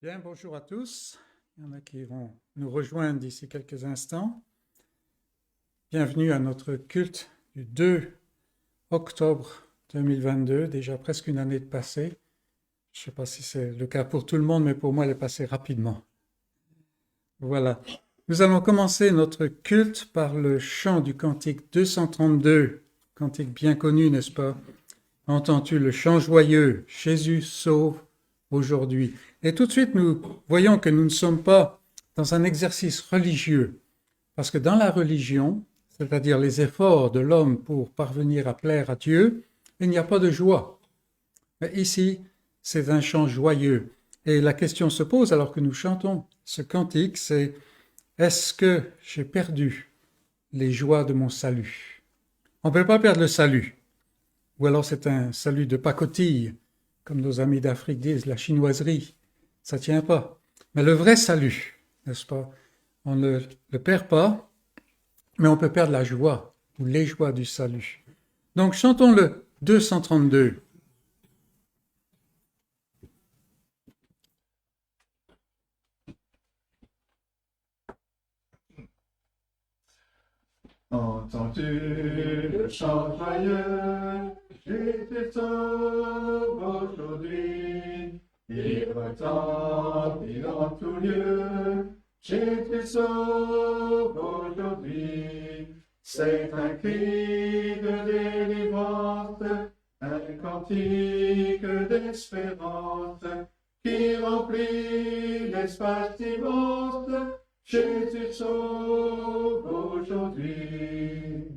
Bien, bonjour à tous. Il y en a qui vont nous rejoindre d'ici quelques instants. Bienvenue à notre culte du 2 octobre 2022, déjà presque une année de passé. Je ne sais pas si c'est le cas pour tout le monde, mais pour moi, elle est passée rapidement. Voilà. Nous allons commencer notre culte par le chant du cantique 232, cantique bien connu, n'est-ce pas? Entends-tu le chant joyeux? Jésus sauve aujourd'hui. Et tout de suite, nous voyons que nous ne sommes pas dans un exercice religieux, parce que dans la religion, c'est-à-dire les efforts de l'homme pour parvenir à plaire à Dieu, il n'y a pas de joie. Mais ici, c'est un chant joyeux. Et la question se pose alors que nous chantons ce cantique, c'est est-ce que j'ai perdu les joies de mon salut? On ne peut pas perdre le salut. Ou alors c'est un salut de pacotille, comme nos amis d'Afrique disent, la chinoiserie. Ça ne tient pas. Mais le vrai salut, n'est-ce pas? On ne le perd pas, mais on peut perdre la joie ou les joies du salut. Donc chantons le 232. Entends-tu le chant joyeux? Jésus sauve aujourd'hui. Il retentit dans tout lieu. Jésus sauve aujourd'hui. C'est un cri de délivrance, un cantique d'espérance qui remplit l'espace immense. Jésus sauve aujourd'hui.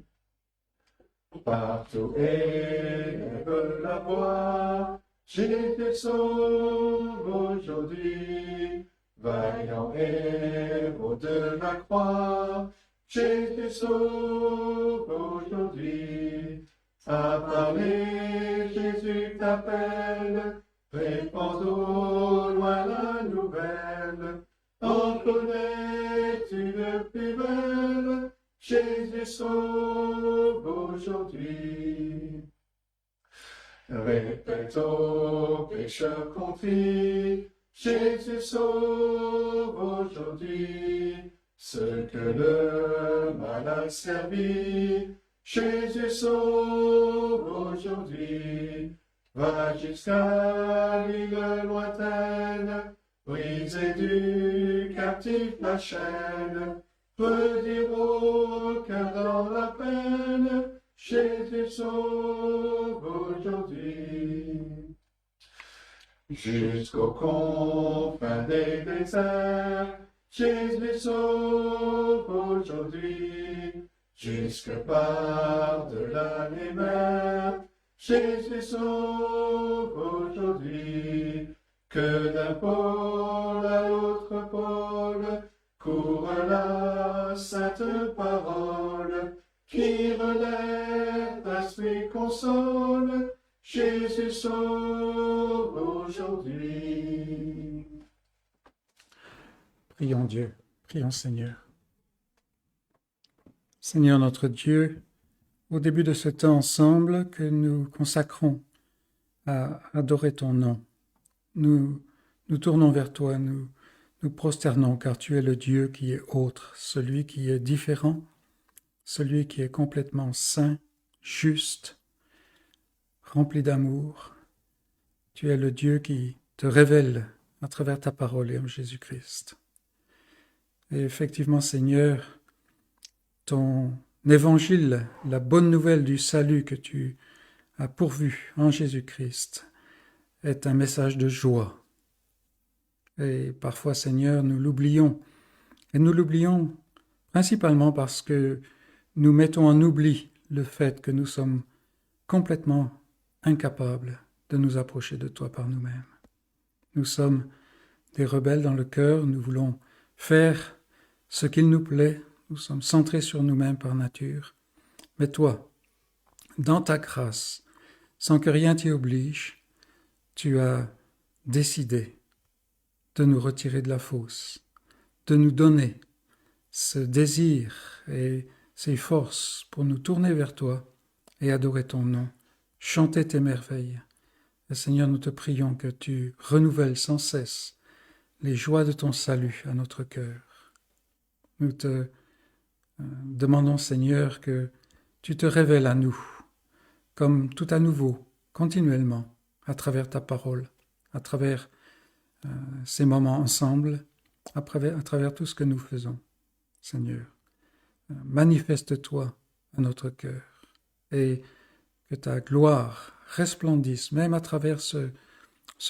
Partout élève la voix. Jésus sauve aujourd'hui. Vaillant héros de la croix. Jésus sauve aujourd'hui. À parler, Jésus t'appelle. Répands au loin la nouvelle. En connais-tu le plus belle? Jésus sauve aujourd'hui. Répète aux pécheurs contrits, Jésus sauve aujourd'hui. Ce que le mal a servi, Jésus sauve aujourd'hui. Va jusqu'à l'île lointaine, briser du captif la chaîne, redire au cœur dans la peine, Jésus sauve aujourd'hui. Jusqu'aux confins des déserts, Jésus sauve aujourd'hui. Jusque par-delà les mers, Jésus sauve aujourd'hui. Que d'un pôle à l'autre pôle court la sainte parole, qui relève, instruit, console, Jésus sauve aujourd'hui. Prions Dieu, prions Seigneur. Seigneur notre Dieu, au début de ce temps ensemble que nous consacrons à adorer ton nom, nous tournons vers toi, nous prosternons, car tu es le Dieu qui est autre, celui qui est différent, celui qui est complètement saint, juste, rempli d'amour. Tu es le Dieu qui te révèle à travers ta parole et en Jésus-Christ. Et effectivement, Seigneur, ton évangile, la bonne nouvelle du salut que tu as pourvu en Jésus-Christ, est un message de joie. Et parfois, Seigneur, nous l'oublions. Et nous l'oublions principalement parce que nous mettons en oubli le fait que nous sommes complètement incapables de nous approcher de toi par nous-mêmes. Nous sommes des rebelles dans le cœur, nous voulons faire ce qu'il nous plaît, nous sommes centrés sur nous-mêmes par nature. Mais toi, dans ta grâce, sans que rien t'y oblige, tu as décidé de nous retirer de la fosse, de nous donner ce désir et ces forces pour nous tourner vers toi et adorer ton nom, chanter tes merveilles. Et Seigneur, nous te prions que tu renouvelles sans cesse les joies de ton salut à notre cœur. Nous te demandons, Seigneur, que tu te révèles à nous, comme tout à nouveau, continuellement, à travers ta parole, à travers ces moments ensemble, à travers tout ce que nous faisons, Seigneur. Manifeste-toi à notre cœur et que ta gloire resplendisse, même à travers ce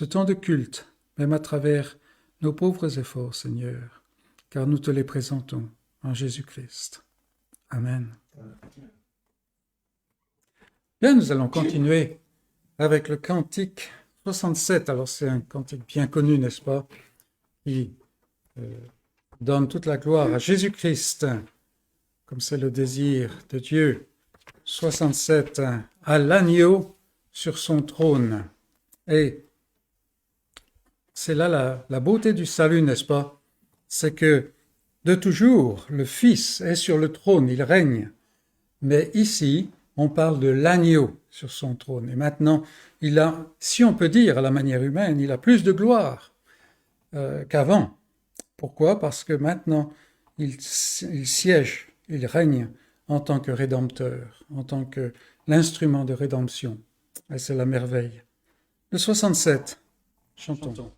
temps de culte, même à travers nos pauvres efforts, Seigneur, car nous te les présentons en Jésus-Christ. Amen. Bien, nous allons continuer avec le cantique 67. Alors, c'est un cantique bien connu, n'est-ce pas, qui donne toute la gloire à Jésus-Christ, comme c'est le désir de Dieu. 67, à l'agneau sur son trône. Et c'est là la beauté du salut, n'est-ce pas? C'est que de toujours, le Fils est sur le trône, il règne. Mais ici, on parle de l'agneau sur son trône. Et maintenant, il a, si on peut dire à la manière humaine, il a plus de gloire qu'avant. Pourquoi? Parce que maintenant, il siège, il règne en tant que rédempteur, en tant que l'instrument de rédemption. Et c'est la merveille. Le 67, chantons.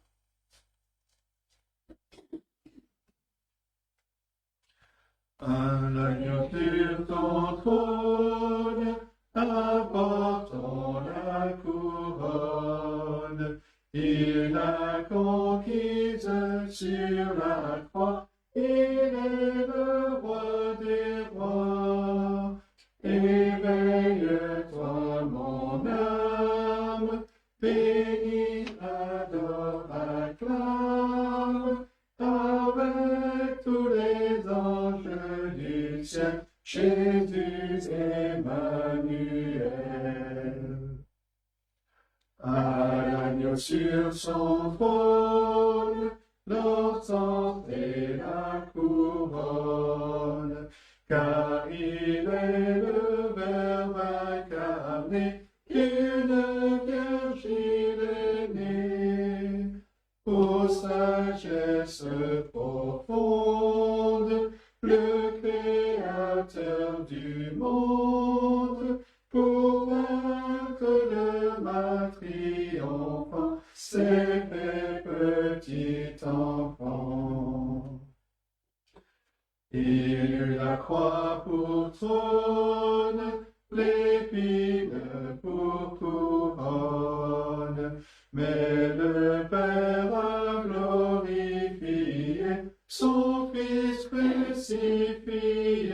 Un agneau sur ton trône, apportons la couronne. Il a conquise sur la croix, il est le roi des rois. Éveille-toi, mon âme, bénis, adore, acclame, avec tous les anges du ciel, Jésus Emmanuel. À l'agneau sur son trône, l'encens et la couronne, car il est le Verbe incarné, d'une vierge il est né. Ô sagesse profonde, le Créateur du monde, pour vaincre le mal triomphant, s'est fait petit enfant. Il eut la croix pour trône, l'épine pour couronne, mais le Père a glorifié son Fils crucifié.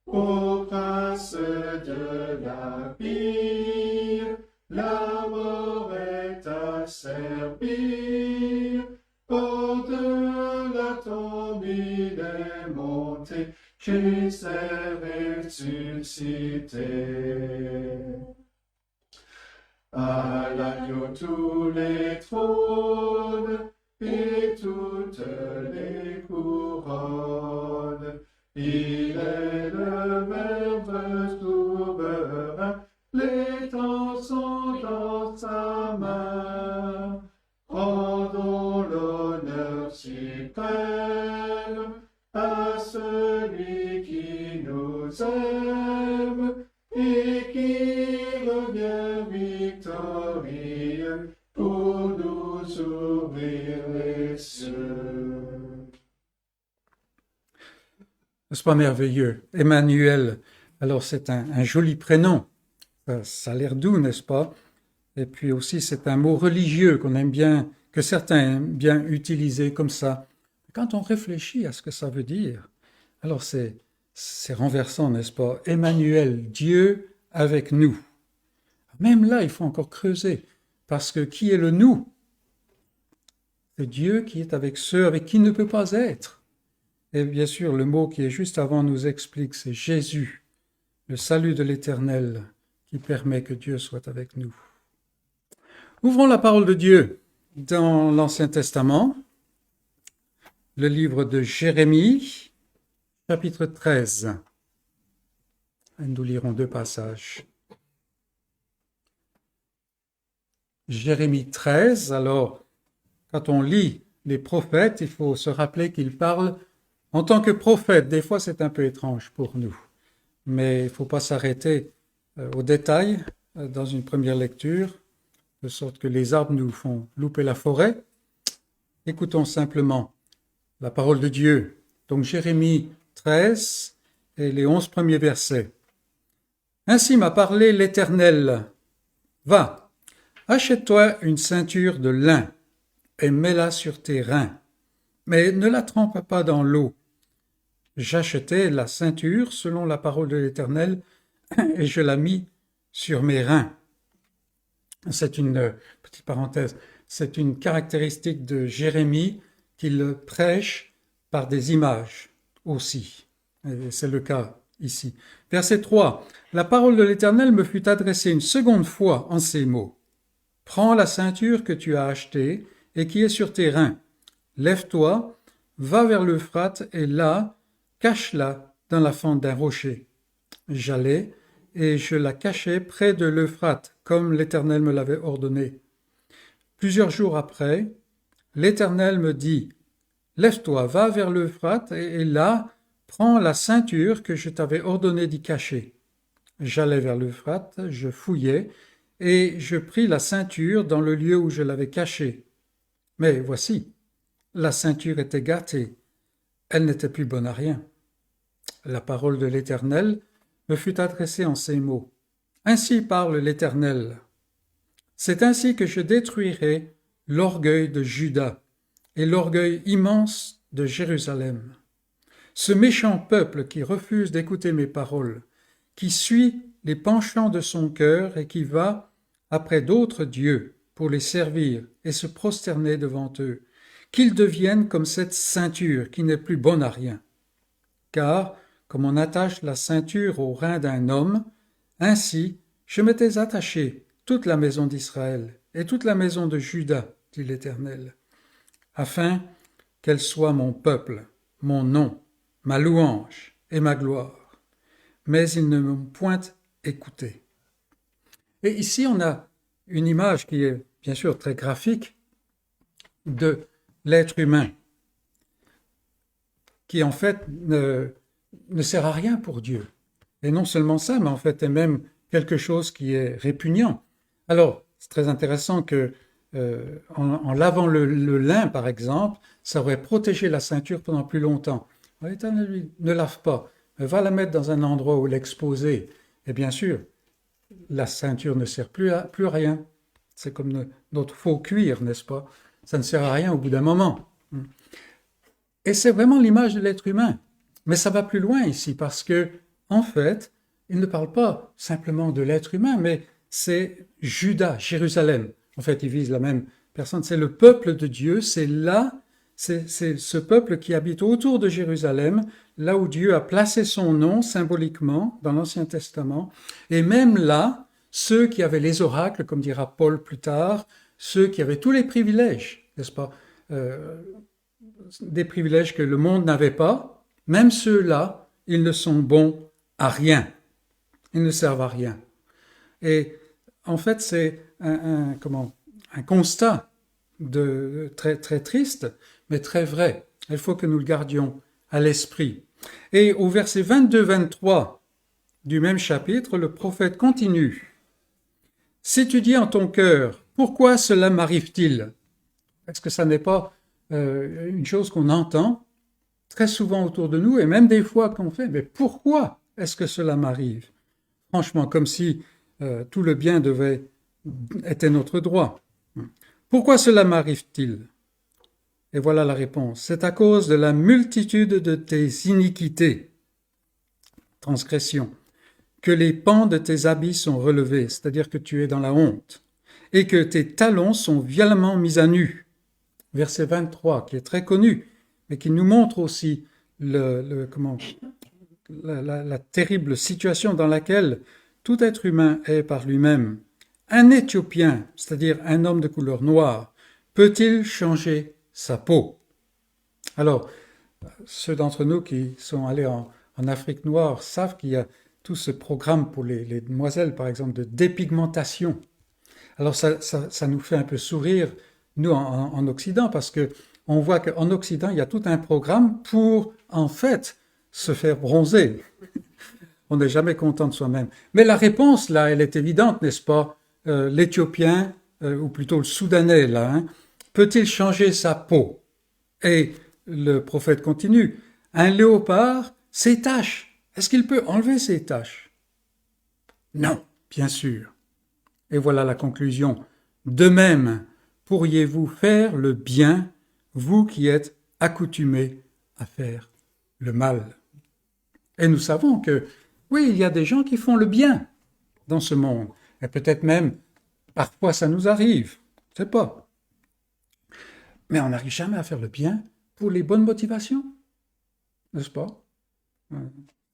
Ô prince de la vie, la mort est à servir. Hors de la tombe il est monté, Christ est ressuscité. À l'agneau tous les trônes et toutes les couronnes. Il est le Verbe souverain, les temps sont dans sa main. Rendons l'honneur suprême à celui qui nous aime et qui revient victorieux pour nous ouvrir les cieux. N'est-ce pas merveilleux? Emmanuel, alors c'est un joli prénom, ça a l'air doux, n'est-ce pas? Et puis aussi c'est un mot religieux qu'on aime bien, que certains aiment bien utiliser comme ça. Quand on réfléchit à ce que ça veut dire, alors c'est renversant, n'est-ce pas? Emmanuel, Dieu avec nous. Même là, il faut encore creuser, parce que qui est le nous? C'est Dieu qui est avec ceux avec qui il ne peut pas être. Et bien sûr, le mot qui est juste avant nous explique, c'est Jésus, le salut de l'Éternel, qui permet que Dieu soit avec nous. Ouvrons la parole de Dieu dans l'Ancien Testament, le livre de Jérémie, chapitre 13. Et nous lirons 2 passages. Jérémie 13, alors, quand on lit les prophètes, il faut se rappeler qu'ils parlent en tant que prophètes. Des fois, c'est un peu étrange pour nous, mais il ne faut pas s'arrêter aux détails dans une première lecture, de sorte que les arbres nous font louper la forêt. Écoutons simplement la parole de Dieu. Donc Jérémie 13 et les 11 premiers versets. Ainsi m'a parlé l'Éternel. Va, achète-toi une ceinture de lin et mets-la sur tes reins, mais ne la trempe pas dans l'eau. J'achetai la ceinture selon la parole de l'Éternel et je la mis sur mes reins. C'est une petite parenthèse, c'est une caractéristique de Jérémie qu'il prêche par des images aussi. Et c'est le cas ici. Verset 3. La parole de l'Éternel me fut adressée une seconde fois en ces mots. Prends la ceinture que tu as achetée et qui est sur tes reins. Lève-toi, va vers l'Euphrate et là, cache-la dans la fente d'un rocher. J'allai et je la cachai près de l'Euphrate, comme l'Éternel me l'avait ordonné. Plusieurs jours après, l'Éternel me dit, lève-toi, va vers l'Euphrate et là, prends la ceinture que je t'avais ordonné d'y cacher. J'allai vers l'Euphrate, je fouillai et je pris la ceinture dans le lieu où je l'avais cachée. Mais voici, la ceinture était gâtée, elle n'était plus bonne à rien. La parole de l'Éternel me fut adressée en ces mots. Ainsi parle l'Éternel. C'est ainsi que je détruirai l'orgueil de Juda et l'orgueil immense de Jérusalem. Ce méchant peuple qui refuse d'écouter mes paroles, qui suit les penchants de son cœur et qui va après d'autres dieux pour les servir et se prosterner devant eux, qu'ils deviennent comme cette ceinture qui n'est plus bonne à rien. Car, comme on attache la ceinture au rein d'un homme, ainsi je m'étais attaché toute la maison d'Israël et toute la maison de Juda, dit l'Éternel, afin qu'elle soit mon peuple, mon nom, ma louange et ma gloire. Mais ils ne m'ont point écouté. Et ici, on a une image qui est bien sûr très graphique de l'être humain, qui en fait ne sert à rien pour Dieu. Et non seulement ça, mais en fait est même quelque chose qui est répugnant. Alors, c'est très intéressant que en lavant le lin, par exemple, ça aurait protégé la ceinture pendant plus longtemps. L'Éternel, lui, ne lave pas, mais va la mettre dans un endroit où l'exposer. Et bien sûr, la ceinture ne sert plus à rien. C'est comme notre faux cuir, n'est-ce pas? Ça ne sert à rien au bout d'un moment. Et c'est vraiment l'image de l'être humain. Mais ça va plus loin ici, parce que, en fait, il ne parle pas simplement de l'être humain, mais c'est Juda, Jérusalem. En fait, il vise la même personne. C'est le peuple de Dieu, c'est ce peuple qui habite autour de Jérusalem, là où Dieu a placé son nom symboliquement dans l'Ancien Testament. Et même là, ceux qui avaient les oracles, comme dira Paul plus tard, ceux qui avaient tous les privilèges, n'est-ce pas, des privilèges que le monde n'avait pas, même ceux-là, ils ne sont bons à rien. Ils ne servent à rien. Et en fait, c'est un constat très, très triste, mais très vrai. Il faut que nous le gardions à l'esprit. Et au verset 22-23 du même chapitre, le prophète continue. « Si tu dis en ton cœur, pourquoi cela m'arrive-t-il » Est-ce que ça n'est pas une chose qu'on entend très souvent autour de nous, et même des fois qu'on fait, mais pourquoi est-ce que cela m'arrive? Franchement, comme si tout le bien était notre droit. Pourquoi cela m'arrive-t-il? Et voilà la réponse. C'est à cause de la multitude de tes iniquités, transgressions, que les pans de tes habits sont relevés, c'est-à-dire que tu es dans la honte, et que tes talons sont violemment mis à nu. Verset 23, qui est très connu, mais qui nous montre aussi la terrible situation dans laquelle tout être humain est par lui-même. Un Éthiopien, c'est-à-dire un homme de couleur noire, peut-il changer sa peau? Alors, ceux d'entre nous qui sont allés en Afrique noire savent qu'il y a tout ce programme pour les demoiselles, par exemple, de dépigmentation. Alors ça nous fait un peu sourire nous en Occident, parce que on voit qu'en Occident, il y a tout un programme pour, en fait, se faire bronzer. On n'est jamais content de soi-même. Mais la réponse, là, elle est évidente, n'est-ce pas? L'Éthiopien, ou plutôt le Soudanais, là, hein, peut-il changer sa peau? Et le prophète continue. Un léopard, ses taches. Est-ce qu'il peut enlever ses taches? Non, bien sûr. Et voilà la conclusion. De même, pourriez-vous faire le bien, vous qui êtes accoutumés à faire le mal? Et nous savons que, oui, il y a des gens qui font le bien dans ce monde. Et peut-être même, parfois ça nous arrive, je ne sais pas. Mais on n'arrive jamais à faire le bien pour les bonnes motivations, n'est-ce pas?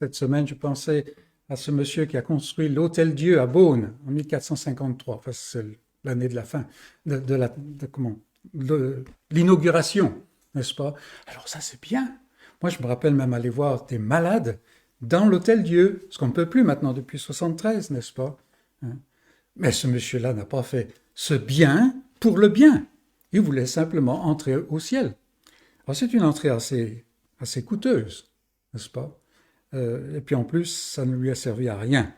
Cette semaine, je pensais à ce monsieur qui a construit l'Hôtel Dieu à Beaune en 1453. Enfin, c'est l'année de la fin, de l'inauguration, n'est-ce pas? Alors ça, c'est bien. Moi, je me rappelle même aller voir des malades dans l'Hôtel Dieu, ce qu'on ne peut plus maintenant depuis 73, n'est-ce pas? Mais ce monsieur-là n'a pas fait ce bien pour le bien. Il voulait simplement entrer au ciel. Alors c'est une entrée assez coûteuse, n'est-ce pas? Et puis en plus, ça ne lui a servi à rien,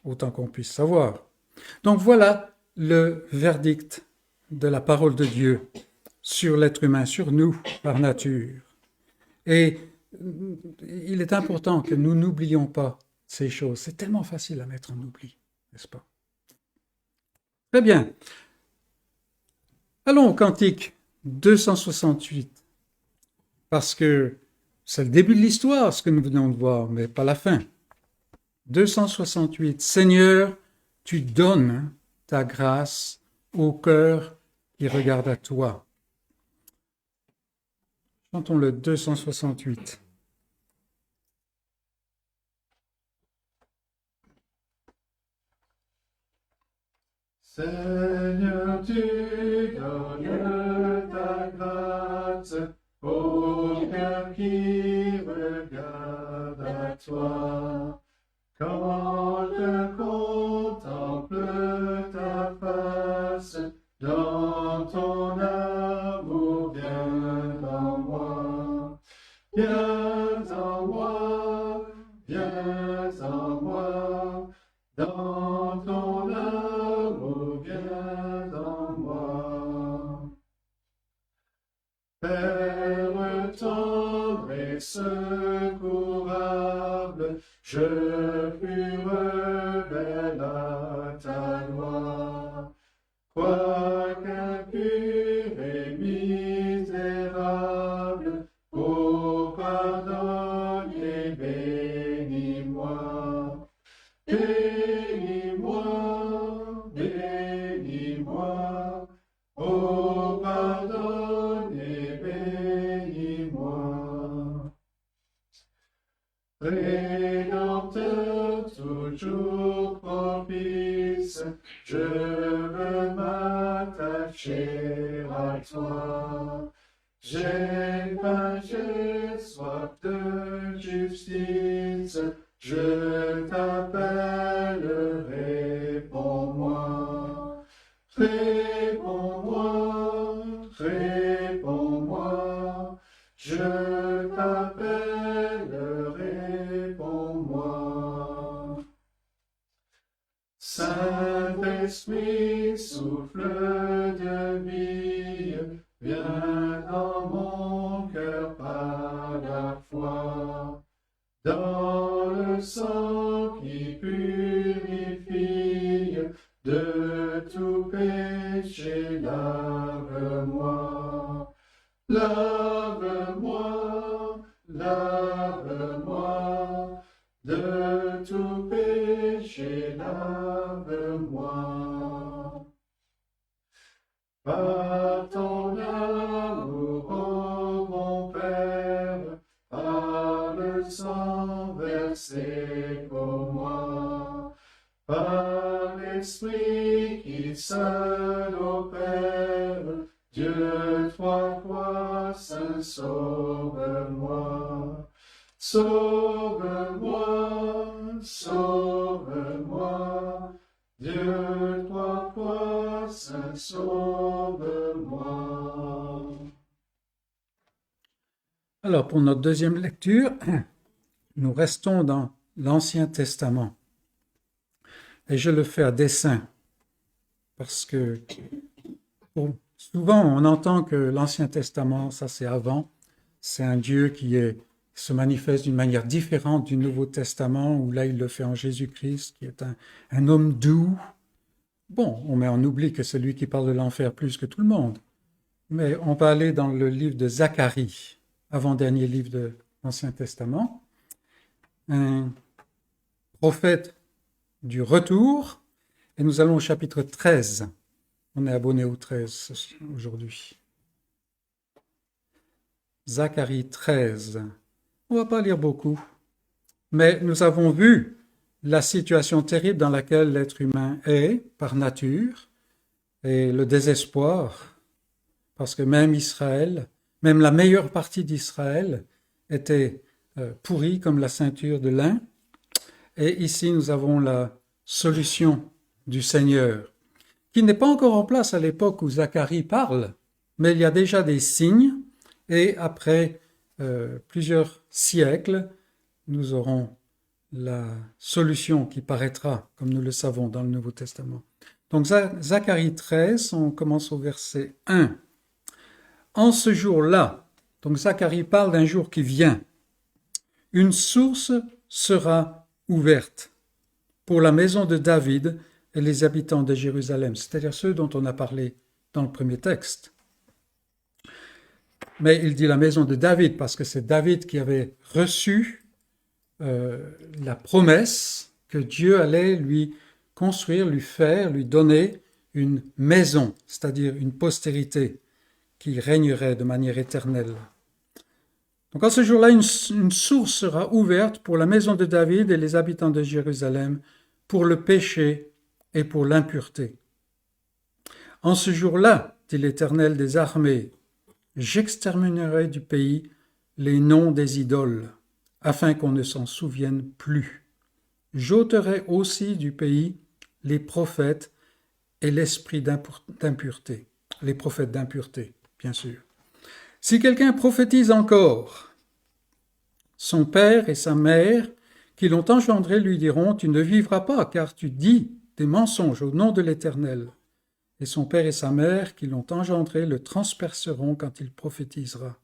autant qu'on puisse savoir. Donc voilà le verdict de la parole de Dieu sur l'être humain, sur nous par nature. Et il est important que nous n'oublions pas ces choses. C'est tellement facile à mettre en oubli, n'est-ce pas? Très bien. Allons au cantique 268, parce que c'est le début de l'histoire, ce que nous venons de voir, mais pas la fin. 268. Seigneur, tu donnes ta grâce au cœur qui regarde à toi. Chantons le 268. Seigneur, tu donnes ta grâce au cœur qui regarde à toi. Quand je contemple ta face, dans ton amour, viens en moi. Viens en moi, viens en moi, dans ton amour, viens en moi. Père tendre et secourable, je fus rebelle à ta loi. Quoique impur et misérable, ô pardonne et bénis-moi. Bénis-moi, bénis-moi, ô pardonne et bénis-moi. Rédempteur toujours propice, je veux m'attacher à toi. J'ai faim, j'ai soif de justice, je t'appelle, réponds-moi. Réponds-moi, réponds-moi, je t'appelle, réponds-moi. Saint-Esprit, souffle de vie, viens dans mon cœur par la foi. Dans le sang qui purifie, de tout péché, lave-moi. Lave-moi, lave-moi, de tout péché, lave-moi. Par ton amour, ô mon Père, par le sang versé pour moi, par l'Esprit qui seul opère, Dieu trois fois saint, sauve-moi. Sauve-moi, sauve-moi, Dieu trois fois saint, sauve-moi. Alors, pour notre deuxième lecture, nous restons dans l'Ancien Testament. Et je le fais à dessein, parce que souvent on entend que l'Ancien Testament, ça c'est avant, c'est un Dieu qui se manifeste d'une manière différente du Nouveau Testament, où là il le fait en Jésus-Christ, qui est un homme doux. Bon, on oublie que c'est lui qui parle de l'enfer plus que tout le monde. Mais on va aller dans le livre de Zacharie, avant-dernier livre de l'Ancien Testament. Un prophète du retour, et nous allons au chapitre 13. On est abonné au 13 aujourd'hui. Zacharie 13. On ne va pas lire beaucoup, mais nous avons vu la situation terrible dans laquelle l'être humain est, par nature, et le désespoir, parce que même Israël, même la meilleure partie d'Israël, était pourrie comme la ceinture de lin. Et ici, nous avons la solution du Seigneur, qui n'est pas encore en place à l'époque où Zacharie parle, mais il y a déjà des signes, et après plusieurs siècles, nous aurons la solution qui paraîtra, comme nous le savons dans le Nouveau Testament. Donc Zacharie 13, on commence au verset 1. En ce jour-là, donc Zacharie parle d'un jour qui vient, une source sera ouverte pour la maison de David et les habitants de Jérusalem, c'est-à-dire ceux dont on a parlé dans le premier texte. Mais il dit la maison de David parce que c'est David qui avait reçu la promesse que Dieu allait lui construire, lui donner une maison, c'est-à-dire une postérité qui régnerait de manière éternelle. Donc en ce jour-là, une source sera ouverte pour la maison de David et les habitants de Jérusalem pour le péché et pour l'impureté. En ce jour-là, dit l'Éternel des armées, j'exterminerai du pays les noms des idoles, afin qu'on ne s'en souvienne plus. J'ôterai aussi du pays les prophètes et l'esprit d'impureté. Les prophètes d'impureté, bien sûr. Si quelqu'un prophétise encore, son père et sa mère qui l'ont engendré lui diront « Tu ne vivras pas, car tu dis des mensonges au nom de l'Éternel. » Et son père et sa mère qui l'ont engendré le transperceront quand il prophétisera.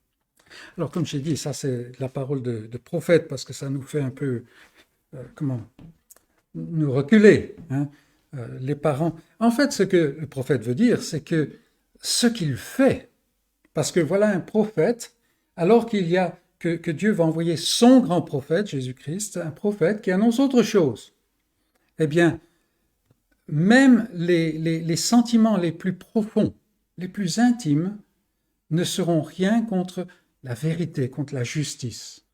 Alors, comme j'ai dit, ça c'est la parole de prophète, parce que ça nous fait un peu, nous reculer, hein, les parents. En fait, ce que le prophète veut dire, c'est que ce qu'il fait, parce que voilà un prophète, alors qu'il y a que Dieu va envoyer son grand prophète, Jésus-Christ, un prophète qui annonce autre chose. Eh bien, même les sentiments les plus profonds, les plus intimes, ne seront rien contre la vérité, contre la justice.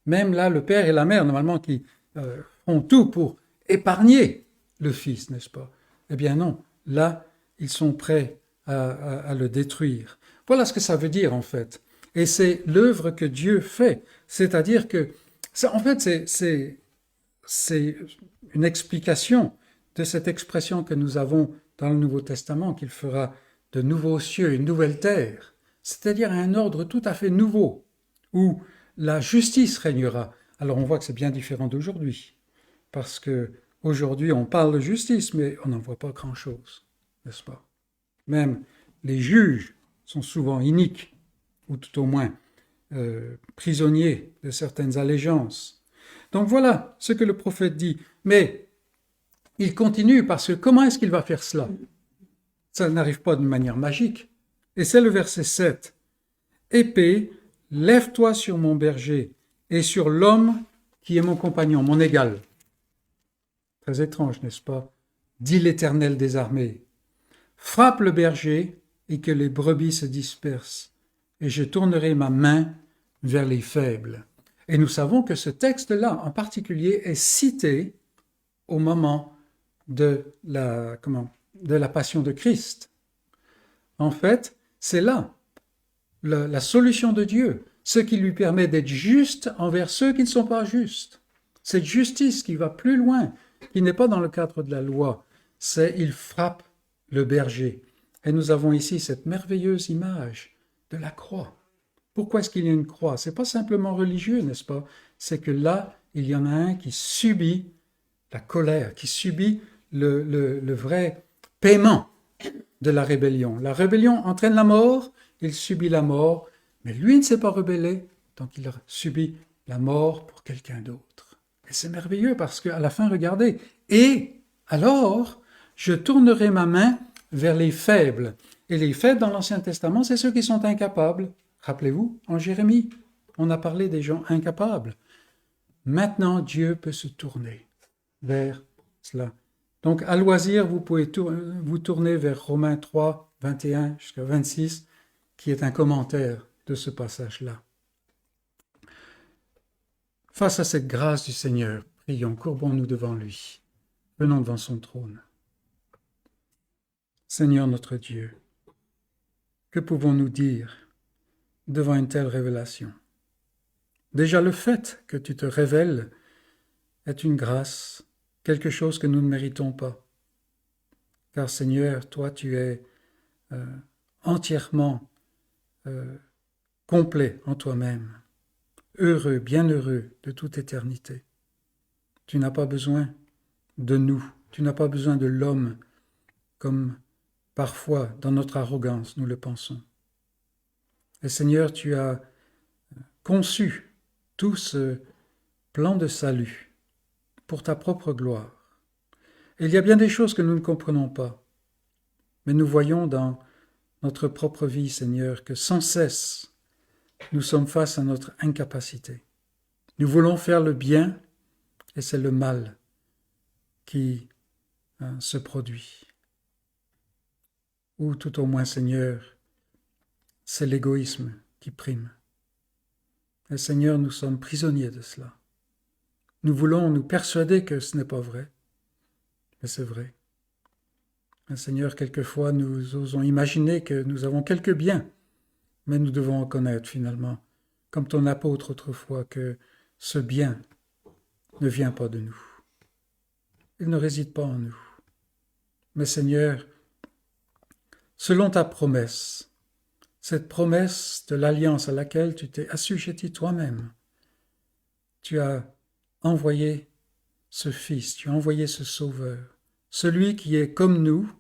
Même là, le père et la mère, normalement, qui font tout pour épargner le fils, n'est-ce pas? Eh bien non, là, ils sont prêts à le détruire. Voilà ce que ça veut dire, en fait. Et c'est l'œuvre que Dieu fait. C'est-à-dire que, en fait, c'est une explication de cette expression que nous avons dans le Nouveau Testament, qu'il fera de nouveaux cieux et une nouvelle terre, c'est-à-dire un ordre tout à fait nouveau, où la justice régnera. Alors on voit que c'est bien différent d'aujourd'hui, parce que aujourd'hui on parle de justice, mais on n'en voit pas grand-chose, n'est-ce pas? Même les juges sont souvent iniques, ou tout au moins prisonniers de certaines allégeances. Donc voilà ce que le prophète dit. Mais il continue, parce que comment est-ce qu'il va faire cela? Ça n'arrive pas d'une manière magique. Et c'est le verset 7. « Épée, lève-toi sur mon berger et sur l'homme qui est mon compagnon, mon égal. » Très étrange, n'est-ce pas? Dit l'Éternel des armées. « Frappe le berger et que les brebis se dispersent, et je tournerai ma main vers les faibles. » Et nous savons que ce texte-là, en particulier, est cité au moment de la passion de Christ. En fait, c'est là la solution de Dieu, ce qui lui permet d'être juste envers ceux qui ne sont pas justes. Cette justice qui va plus loin, qui n'est pas dans le cadre de la loi, c'est il frappe le berger. Et nous avons ici cette merveilleuse image de la croix. Pourquoi est-ce qu'il y a une croix? C'est pas simplement religieux, n'est-ce pas? C'est que là, il y en a un qui subit la colère, qui subit le vrai paiement de la rébellion. La rébellion entraîne la mort, il subit la mort, mais lui ne s'est pas rebellé, donc il a subi la mort pour quelqu'un d'autre. Et c'est merveilleux parce qu'à la fin, regardez, et alors, je tournerai ma main vers les faibles. Et les faibles dans l'Ancien Testament, c'est ceux qui sont incapables. Rappelez-vous, en Jérémie, on a parlé des gens incapables. Maintenant, Dieu peut se tourner vers cela. Donc, à loisir, vous pouvez vous tourner vers Romains 3, 21 jusqu'à 26, qui est un commentaire de ce passage-là. Face à cette grâce du Seigneur, prions, courbons-nous devant lui. Venons devant son trône. Seigneur notre Dieu, que pouvons-nous dire devant une telle révélation? Déjà le fait que tu te révèles est une grâce, quelque chose que nous ne méritons pas. Car Seigneur, toi tu es entièrement complet en toi-même, heureux, bienheureux de toute éternité. Tu n'as pas besoin de nous, tu n'as pas besoin de l'homme comme parfois dans notre arrogance nous le pensons. Et Seigneur, tu as conçu tout ce plan de salut pour ta propre gloire. Et il y a bien des choses que nous ne comprenons pas, mais nous voyons dans notre propre vie, Seigneur, que sans cesse, nous sommes face à notre incapacité. Nous voulons faire le bien, et c'est le mal qui se produit. Ou tout au moins, Seigneur, c'est l'égoïsme qui prime. Et Seigneur, nous sommes prisonniers de cela. Nous voulons nous persuader que ce n'est pas vrai, mais c'est vrai. Et Seigneur, quelquefois, nous osons imaginer que nous avons quelques biens, mais nous devons reconnaître finalement, comme ton apôtre autrefois, que ce bien ne vient pas de nous. Il ne réside pas en nous. Mais Seigneur, selon ta promesse, cette promesse de l'alliance à laquelle tu t'es assujetti toi-même, tu as envoyé ce Fils, tu as envoyé ce Sauveur, celui qui est comme nous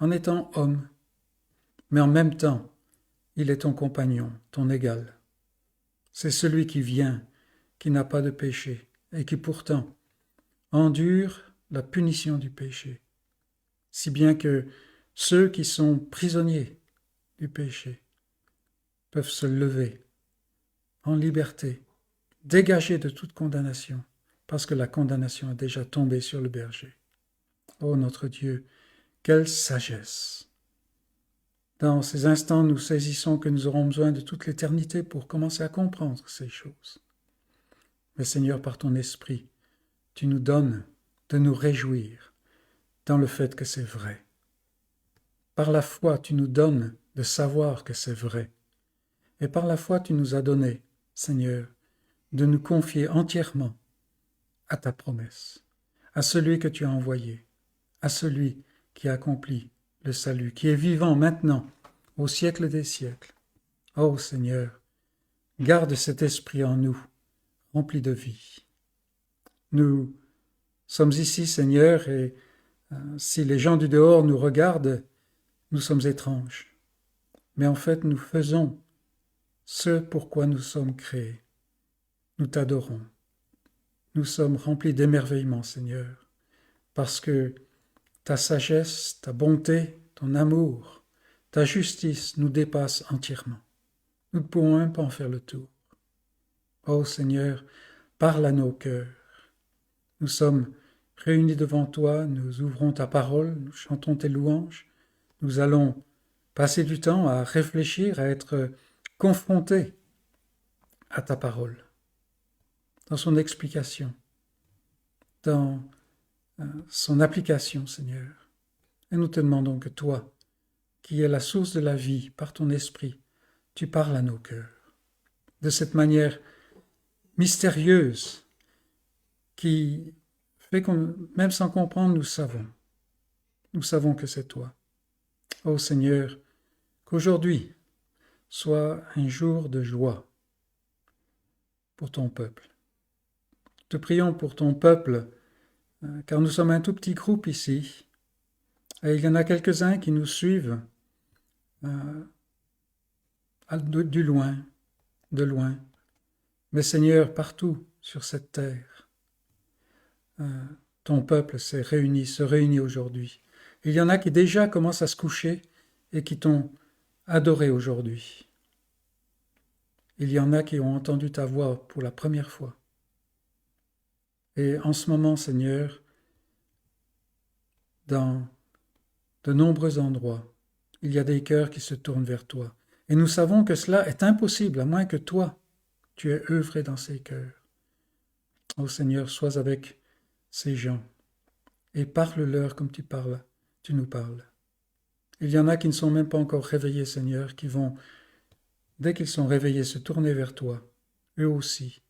en étant homme, mais en même temps, il est ton compagnon, ton égal. C'est celui qui vient, qui n'a pas de péché, et qui pourtant endure la punition du péché, si bien que ceux qui sont prisonniers du péché peuvent se lever en liberté, dégagés de toute condamnation, parce que la condamnation a déjà tombé sur le berger. Ô notre Dieu, quelle sagesse! Dans ces instants, nous saisissons que nous aurons besoin de toute l'éternité pour commencer à comprendre ces choses. Mais Seigneur, par ton Esprit, tu nous donnes de nous réjouir dans le fait que c'est vrai. Par la foi, tu nous donnes de savoir que c'est vrai. Et par la foi, tu nous as donné, Seigneur, de nous confier entièrement à ta promesse, à celui que tu as envoyé, à celui qui a accompli le salut, qui est vivant maintenant, au siècle des siècles. Ô Seigneur, garde cet esprit en nous, rempli de vie. Nous sommes ici, Seigneur, et si les gens du dehors nous regardent, nous sommes étranges. Mais en fait, nous faisons ce pourquoi nous sommes créés. Nous t'adorons. Nous sommes remplis d'émerveillement, Seigneur, parce que ta sagesse, ta bonté, ton amour, ta justice nous dépassent entièrement. Nous ne pouvons même pas en faire le tour. Ô Seigneur, parle à nos cœurs. Nous sommes réunis devant toi, nous ouvrons ta parole, nous chantons tes louanges. Nous allons passer du temps à réfléchir, à être confrontés à ta parole, dans son explication, dans son application, Seigneur. Et nous te demandons que toi, qui es la source de la vie par ton esprit, tu parles à nos cœurs, de cette manière mystérieuse qui fait que même sans comprendre, nous savons que c'est toi. Ô Seigneur, qu'aujourd'hui, soit un jour de joie pour ton peuple. Te prions pour ton peuple, car nous sommes un tout petit groupe ici, et il y en a quelques-uns qui nous suivent du loin, de loin. Mais Seigneur, partout sur cette terre, ton peuple se réunit aujourd'hui. Il y en a qui déjà commencent à se coucher et qui t'ont adoré aujourd'hui. Il y en a qui ont entendu ta voix pour la première fois. Et en ce moment, Seigneur, dans de nombreux endroits, il y a des cœurs qui se tournent vers toi. Et nous savons que cela est impossible, à moins que toi, tu aies œuvré dans ces cœurs. Ô Seigneur, sois avec ces gens et parle-leur comme tu nous parles. Il y en a qui ne sont même pas encore réveillés, Seigneur, qui vont, dès qu'ils sont réveillés, se tourner vers toi, eux aussi.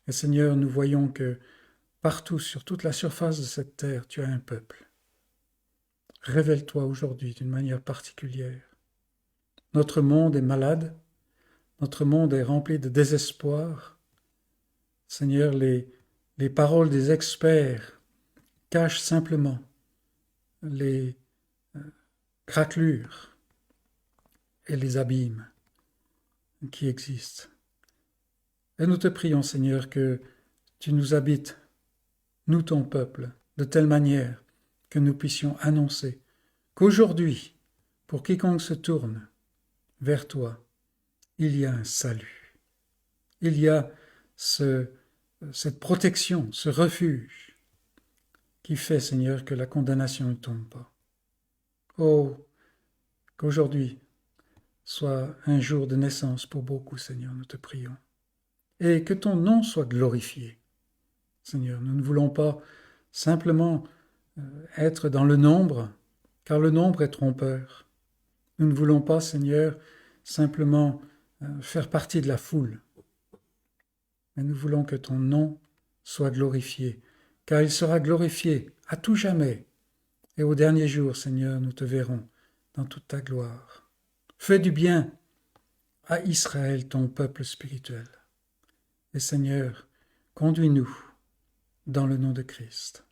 Et Seigneur, nous voyons que partout, sur toute la surface de cette terre, tu as un peuple. Révèle-toi aujourd'hui d'une manière particulière. Notre monde est malade, notre monde est rempli de désespoir. Seigneur, les paroles des experts cachent simplement les craquelures et les abîmes qui existent. Et nous te prions, Seigneur, que tu nous habites, nous ton peuple, de telle manière que nous puissions annoncer qu'aujourd'hui, pour quiconque se tourne vers toi, il y a un salut. Il y a cette protection, ce refuge qui fait, Seigneur, que la condamnation ne tombe pas. Oh, qu'aujourd'hui soit un jour de naissance pour beaucoup, Seigneur, nous te prions. Et que ton nom soit glorifié. Seigneur, nous ne voulons pas simplement être dans le nombre, car le nombre est trompeur. Nous ne voulons pas, Seigneur, simplement faire partie de la foule, mais nous voulons que ton nom soit glorifié, car il sera glorifié à tout jamais. Et au dernier jour, Seigneur, nous te verrons dans toute ta gloire. Fais du bien à Israël, ton peuple spirituel. Et Seigneur, conduis-nous dans le nom de Christ.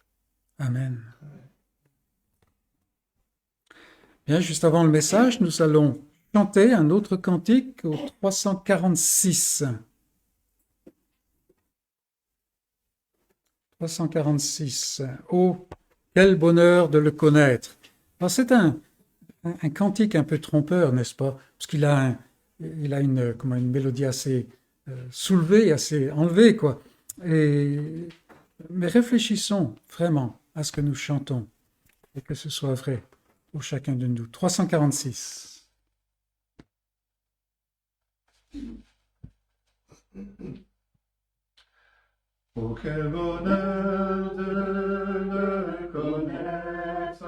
Amen. Bien, juste avant le message, nous allons chanter un autre cantique au 346. 346. Oh, quel bonheur de le connaître. Alors, c'est un cantique un peu trompeur, n'est-ce pas? Parce qu'il a, une mélodie assez soulevée, assez enlevée, quoi. Mais réfléchissons vraiment à ce que nous chantons et que ce soit vrai pour chacun de nous. 346. Oh, quel bonheur de le connaître,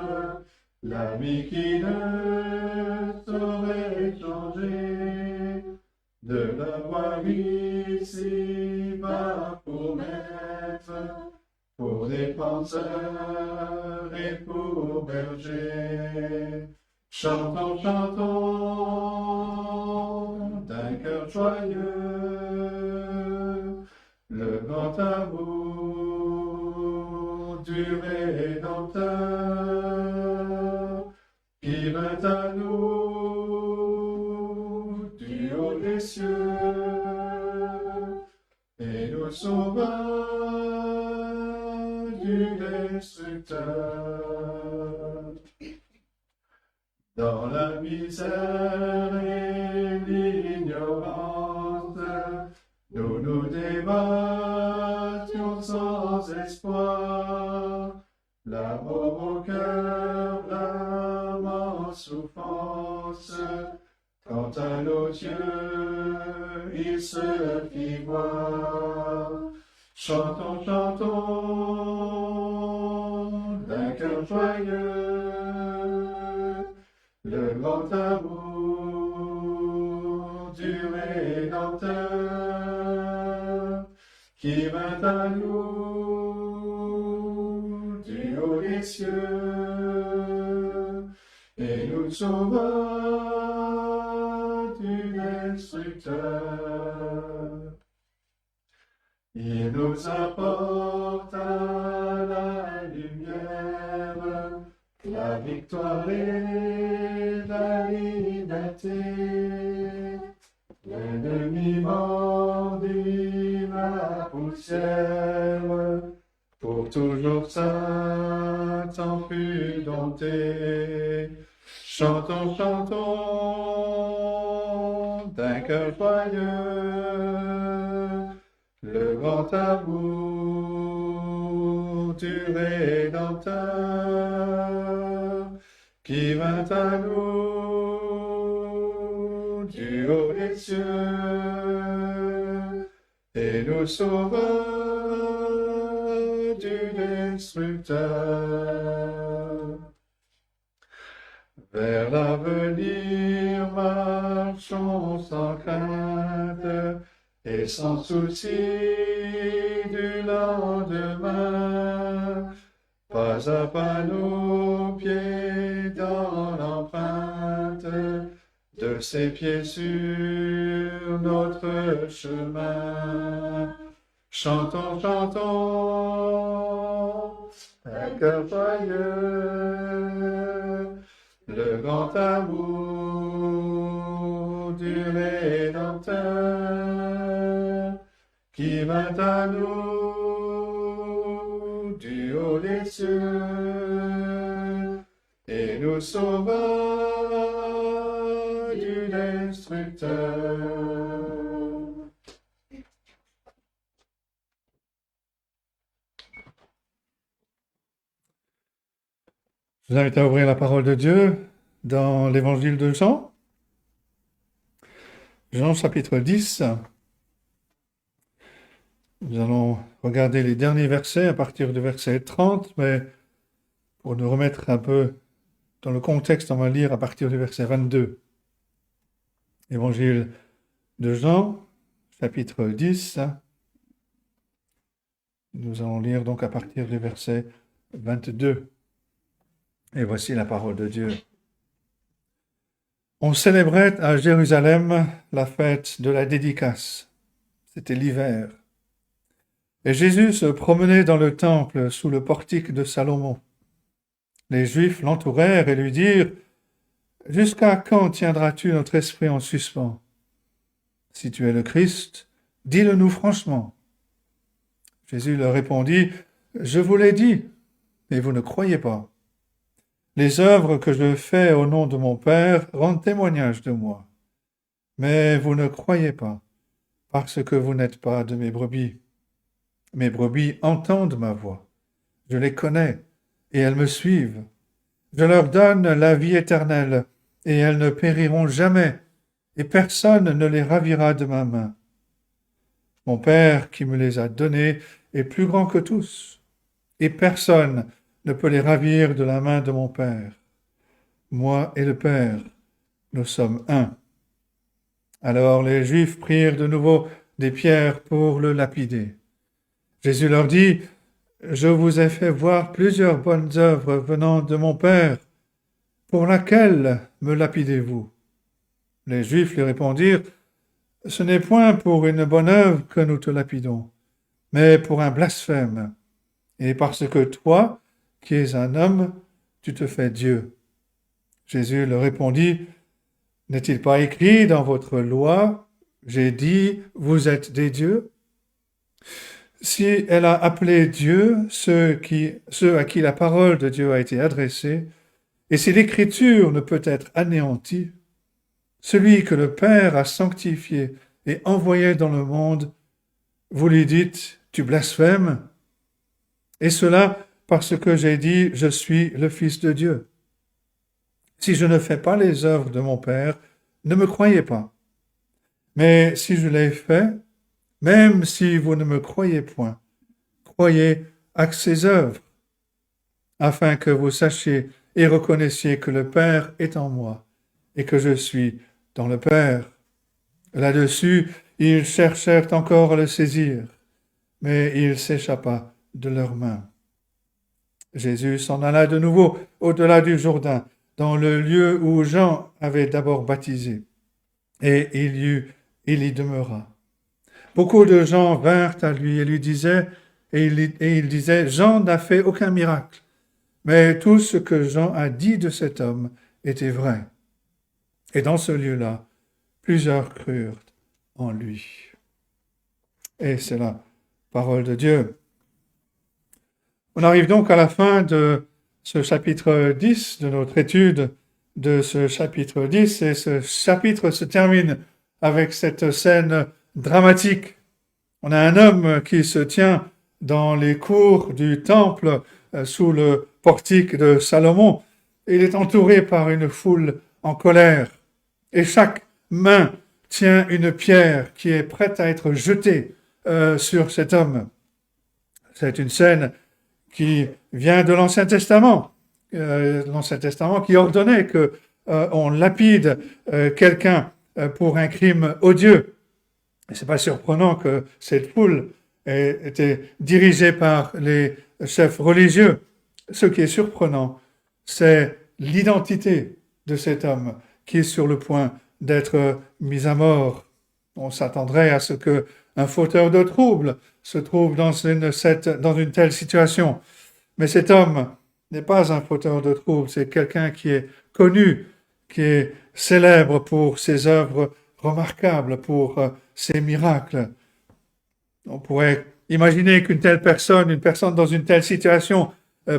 l'ami qui ne saurait changer, de l'avoir ici-bas pour maître, pour défenseur et pour berger. Chantons, chantons, d'un cœur joyeux, le grand amour du Rédempteur, qui vint à nous du haut des cieux, et nous sauva du destructeur. Dans la misère et l'ignorance, nous nous débattions sans espoir, l'amour au cœur, l'âme en souffrance, quand à nos yeux il se fit voir. Chantons, chantons, d'un cœur joyeux, le grand amour du Rédempteur, qui vint à nous du haut des cieux, et nous sauva du destructeur. Il nous apporte à la lumière la victoire et la liberté. L'ennemi mordit la poussière, pour toujours Satan fut dompté. Chantons, chantons d'un cœur joyeux le grand amour du Rédempteur qui vint à nous du haut des cieux et nous sauva du destructeur. Vers l'avenir marchons sans crainte et sans souci du lendemain. Pas à pas nos pieds dans l'empreinte de ses pieds sur notre chemin. Chantons, chantons, un cœur joyeux, le grand amour du Rédempteur qui vint à nous du haut des cieux et nous sauva du destructeur. Je vous invite à ouvrir la parole de Dieu dans l'évangile de Jean. Jean chapitre 10. Nous allons regarder les derniers versets à partir du verset 30, mais pour nous remettre un peu dans le contexte, on va lire à partir du verset 22. Évangile de Jean, chapitre 10. Nous allons lire donc à partir du verset 22. Et voici la parole de Dieu. On célébrait à Jérusalem la fête de la dédicace. C'était l'hiver. Et Jésus se promenait dans le temple sous le portique de Salomon. Les Juifs l'entourèrent et lui dirent « Jusqu'à quand tiendras-tu notre esprit en suspens? Si tu es le Christ, dis-le-nous franchement. » Jésus leur répondit « Je vous l'ai dit, mais vous ne croyez pas. Les œuvres que je fais au nom de mon Père rendent témoignage de moi. Mais vous ne croyez pas, parce que vous n'êtes pas de mes brebis. Mes brebis entendent ma voix. Je les connais, et elles me suivent. Je leur donne la vie éternelle, et elles ne périront jamais, et personne ne les ravira de ma main. Mon Père qui me les a donnés est plus grand que tous, et personne ne peut les ravir de la main de mon Père. Moi et le Père, nous sommes un. » Alors les Juifs prirent de nouveau des pierres pour le lapider. Jésus leur dit, « Je vous ai fait voir plusieurs bonnes œuvres venant de mon Père. Pour laquelle me lapidez-vous » Les Juifs lui répondirent, « Ce n'est point pour une bonne œuvre que nous te lapidons, mais pour un blasphème, et parce que toi, qui es un homme, tu te fais Dieu. » Jésus leur répondit, « N'est-il pas écrit dans votre loi, j'ai dit, vous êtes des dieux » Si elle a appelé Dieu ceux à qui la parole de Dieu a été adressée, et si l'Écriture ne peut être anéantie, celui que le Père a sanctifié et envoyé dans le monde, vous lui dites, tu blasphèmes, et cela parce que j'ai dit, je suis le Fils de Dieu. Si je ne fais pas les œuvres de mon Père, ne me croyez pas. Mais si je les fais, même si vous ne me croyez point, croyez à ses œuvres, afin que vous sachiez et reconnaissiez que le Père est en moi et que je suis dans le Père. Là-dessus, ils cherchèrent encore à le saisir, mais il s'échappa de leurs mains. Jésus s'en alla de nouveau au-delà du Jourdain, dans le lieu où Jean avait d'abord baptisé. et il y demeura. Beaucoup de gens vinrent à lui et lui disaient, et il disait, Jean n'a fait aucun miracle, mais tout ce que Jean a dit de cet homme était vrai. Et dans ce lieu-là, plusieurs crurent en lui. Et c'est la parole de Dieu. On arrive donc à la fin de ce chapitre 10, de notre étude de ce chapitre 10, et ce chapitre se termine avec cette scène dramatique. On a un homme qui se tient dans les cours du temple sous le portique de Salomon. Il est entouré par une foule en colère et chaque main tient une pierre qui est prête à être jetée sur cet homme. C'est une scène qui vient de l'Ancien Testament. L'Ancien Testament qui ordonnait qu'on lapide quelqu'un pour un crime odieux. Et c'est pas surprenant que cette foule ait été dirigée par les chefs religieux. Ce qui est surprenant, c'est l'identité de cet homme qui est sur le point d'être mis à mort. On s'attendrait à ce qu'un fauteur de troubles se trouve dans une telle situation. Mais cet homme n'est pas un fauteur de troubles, c'est quelqu'un qui est connu, qui est célèbre pour ses œuvres remarquables, pour ses miracles. On pourrait imaginer qu'une telle personne, une personne dans une telle situation,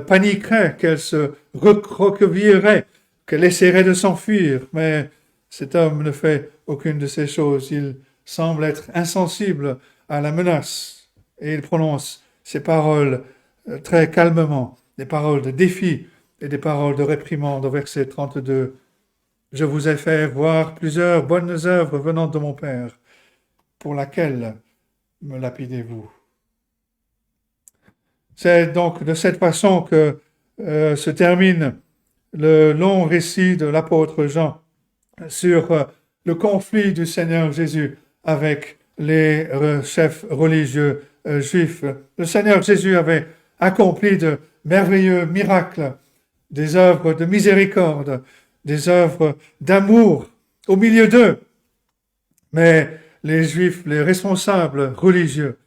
paniquerait, qu'elle se recroquevillerait, qu'elle essaierait de s'enfuir. Mais cet homme ne fait aucune de ces choses. Il semble être insensible à la menace et il prononce ces paroles très calmement, des paroles de défi et des paroles de réprimande au verset 32. « Je vous ai fait voir plusieurs bonnes œuvres venant de mon Père. Pour laquelle me lapidez-vous » C'est donc de cette façon que se termine le long récit de l'apôtre Jean sur le conflit du Seigneur Jésus avec les chefs religieux juifs. Le Seigneur Jésus avait accompli de merveilleux miracles, des œuvres de miséricorde, des œuvres d'amour au milieu d'eux. Mais les Juifs, les responsables religieux,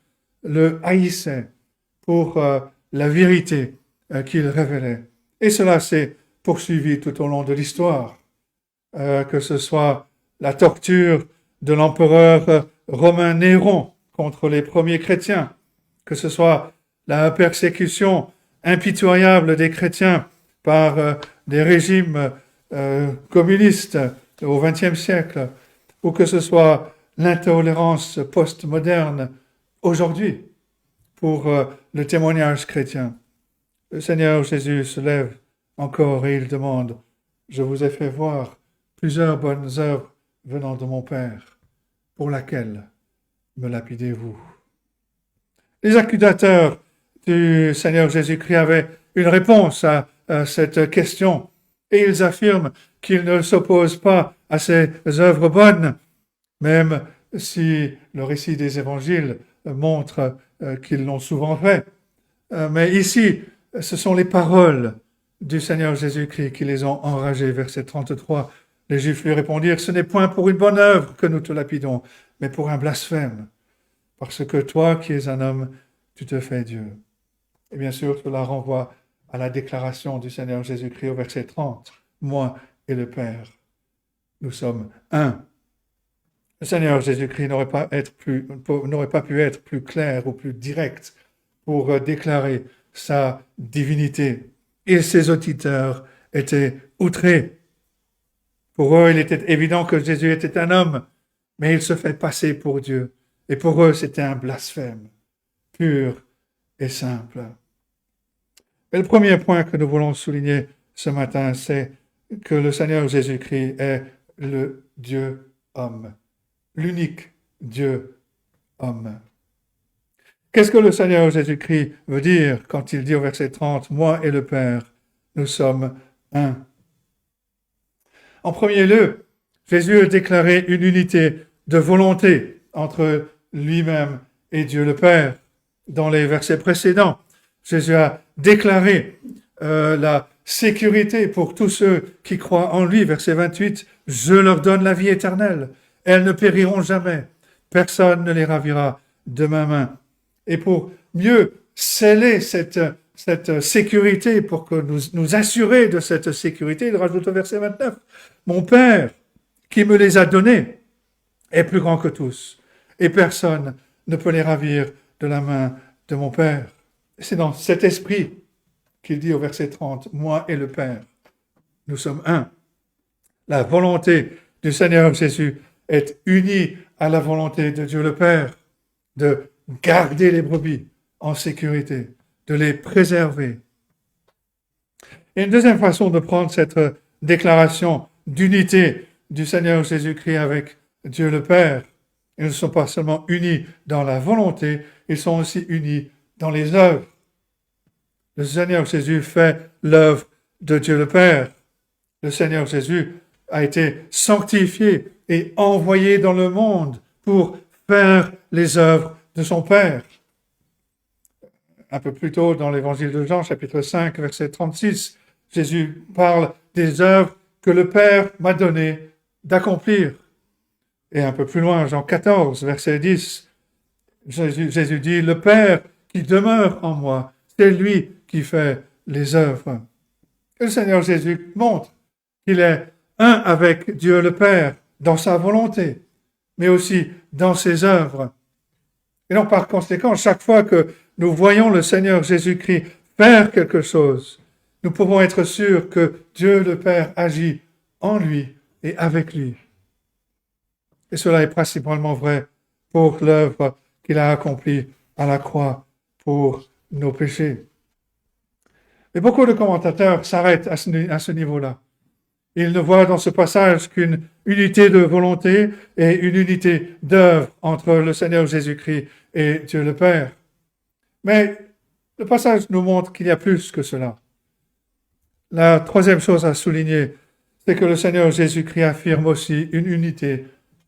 le haïssaient pour la vérité qu'il révélait. Et cela s'est poursuivi tout au long de l'histoire, que ce soit la torture de l'empereur romain Néron contre les premiers chrétiens, que ce soit la persécution impitoyable des chrétiens par des régimes communistes au XXe siècle, ou que ce soit l'intolérance postmoderne aujourd'hui pour le témoignage chrétien. Le Seigneur Jésus se lève encore et il demande « Je vous ai fait voir plusieurs bonnes œuvres venant de mon Père, pour laquelle me lapidez-vous » Les accusateur du Seigneur Jésus-Christ avaient une réponse à cette question et ils affirment qu'ils ne s'opposent pas à ces œuvres bonnes, même si le récit des évangiles montre qu'ils l'ont souvent fait. Mais ici, ce sont les paroles du Seigneur Jésus-Christ qui les ont enragés. Verset 33, les Juifs lui répondirent, « Ce n'est point pour une bonne œuvre que nous te lapidons, mais pour un blasphème, parce que toi qui es un homme, tu te fais Dieu. » Et bien sûr, cela renvoie à la déclaration du Seigneur Jésus-Christ au verset 30, « Moi et le Père, nous sommes un. » Le Seigneur Jésus-Christ n'aurait pas pu être plus clair ou plus direct pour déclarer sa divinité. Et ses auditeurs étaient outrés. Pour eux, il était évident que Jésus était un homme, mais il se fait passer pour Dieu. Et pour eux, c'était un blasphème, pur et simple. Et le premier point que nous voulons souligner ce matin, c'est que le Seigneur Jésus-Christ est le Dieu homme, l'unique Dieu homme. Qu'est-ce que le Seigneur Jésus-Christ veut dire quand il dit au verset 30, « Moi et le Père, nous sommes un ». En premier lieu, Jésus a déclaré une unité de volonté entre lui-même et Dieu le Père. Dans les versets précédents, Jésus a déclaré la sécurité pour tous ceux qui croient en lui. Verset 28, « Je leur donne la vie éternelle Elles ne périront jamais. Personne ne les ravira de ma main. Et pour mieux sceller cette sécurité, pour que nous assurer de cette sécurité, il rajoute au verset 29, mon Père, qui me les a donnés, est plus grand que tous, et personne ne peut les ravir de la main de mon Père. C'est dans cet esprit qu'il dit au verset 30, moi et le Père, nous sommes un. La volonté du Seigneur Jésus est unie à la volonté de Dieu le Père, de garder les brebis en sécurité, de les préserver. Et une deuxième façon de prendre cette déclaration d'unité du Seigneur Jésus-Christ avec Dieu le Père, ils ne sont pas seulement unis dans la volonté, ils sont aussi unis dans les œuvres. Le Seigneur Jésus fait l'œuvre de Dieu le Père. Le Seigneur Jésus a été sanctifié et envoyé dans le monde pour faire les œuvres de son Père. Un peu plus tôt dans l'évangile de Jean, chapitre 5, verset 36, Jésus parle des œuvres que le Père m'a donné d'accomplir. Et un peu plus loin, Jean 14, verset 10, Jésus dit, le Père qui demeure en moi, c'est lui qui fait les œuvres. Et le Seigneur Jésus montre qu'il est un avec Dieu le Père dans sa volonté, mais aussi dans ses œuvres. Et donc, par conséquent, chaque fois que nous voyons le Seigneur Jésus-Christ faire quelque chose, nous pouvons être sûrs que Dieu le Père agit en lui et avec lui. Et cela est principalement vrai pour l'œuvre qu'il a accomplie à la croix pour nos péchés. Mais beaucoup de commentateurs s'arrêtent à ce niveau-là. Ils ne voient dans ce passage qu'une unité de volonté et une unité d'œuvre entre le Seigneur Jésus-Christ et Dieu le Père. Mais le passage nous montre qu'il y a plus que cela. La troisième chose à souligner, c'est que le Seigneur Jésus-Christ affirme aussi une unité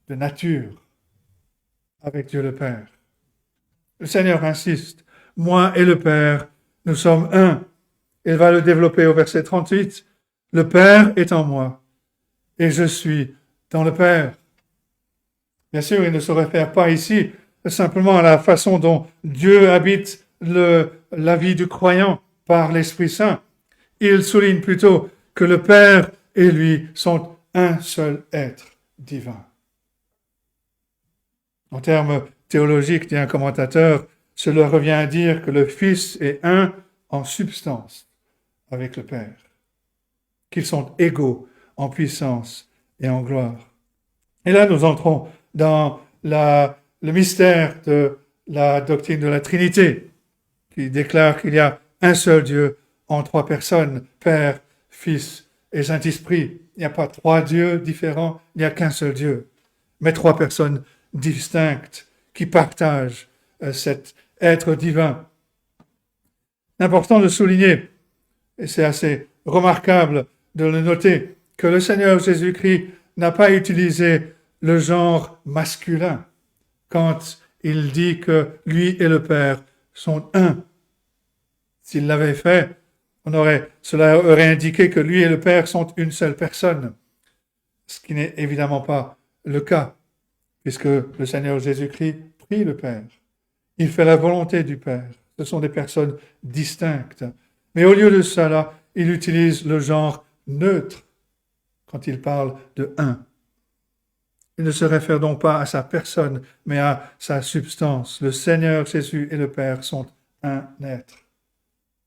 de nature avec Dieu le Père. Le Seigneur insiste, moi et le Père, nous sommes un. Il va le développer au verset 38. Le Père est en moi et je suis dans le Père. Bien sûr, il ne se réfère pas ici simplement à la façon dont Dieu habite la vie du croyant par l'Esprit Saint. Il souligne plutôt que le Père et lui sont un seul être divin. En termes théologiques, dit un commentateur, cela revient à dire que le Fils est un en substance avec le Père, qu'ils sont égaux en puissance et en gloire. Et là, nous entrons dans le mystère de la doctrine de la Trinité, qui déclare qu'il y a un seul Dieu en trois personnes, Père, Fils et Saint-Esprit. Il n'y a pas trois dieux différents, il n'y a qu'un seul Dieu, mais trois personnes distinctes qui partagent cet être divin. Important de souligner, et c'est assez remarquable de le noter, que le Seigneur Jésus-Christ n'a pas utilisé le genre masculin quand il dit que lui et le Père sont un. S'il l'avait fait, cela aurait indiqué que lui et le Père sont une seule personne, ce qui n'est évidemment pas le cas, puisque le Seigneur Jésus-Christ prie le Père. Il fait la volonté du Père. Ce sont des personnes distinctes. Mais au lieu de cela, il utilise le genre neutre quand il parle de un. Il ne se réfère donc pas à sa personne, mais à sa substance. Le Seigneur Jésus et le Père sont un être,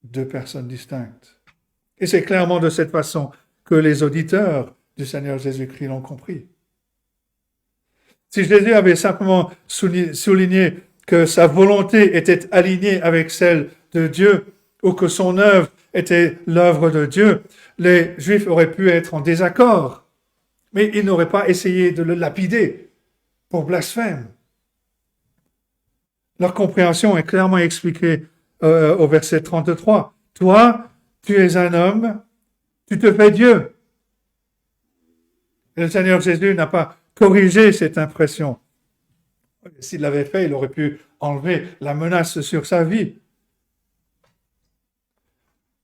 deux personnes distinctes. Et c'est clairement de cette façon que les auditeurs du Seigneur Jésus-Christ l'ont compris. Si Jésus avait simplement souligné que sa volonté était alignée avec celle de Dieu, ou que son œuvre était l'œuvre de Dieu, les Juifs auraient pu être en désaccord, mais ils n'auraient pas essayé de le lapider pour blasphème. Leur compréhension est clairement expliquée au verset 33. Toi, tu es un homme, tu te fais Dieu. Et le Seigneur Jésus n'a pas corrigé cette impression. S'il l'avait fait, il aurait pu enlever la menace sur sa vie.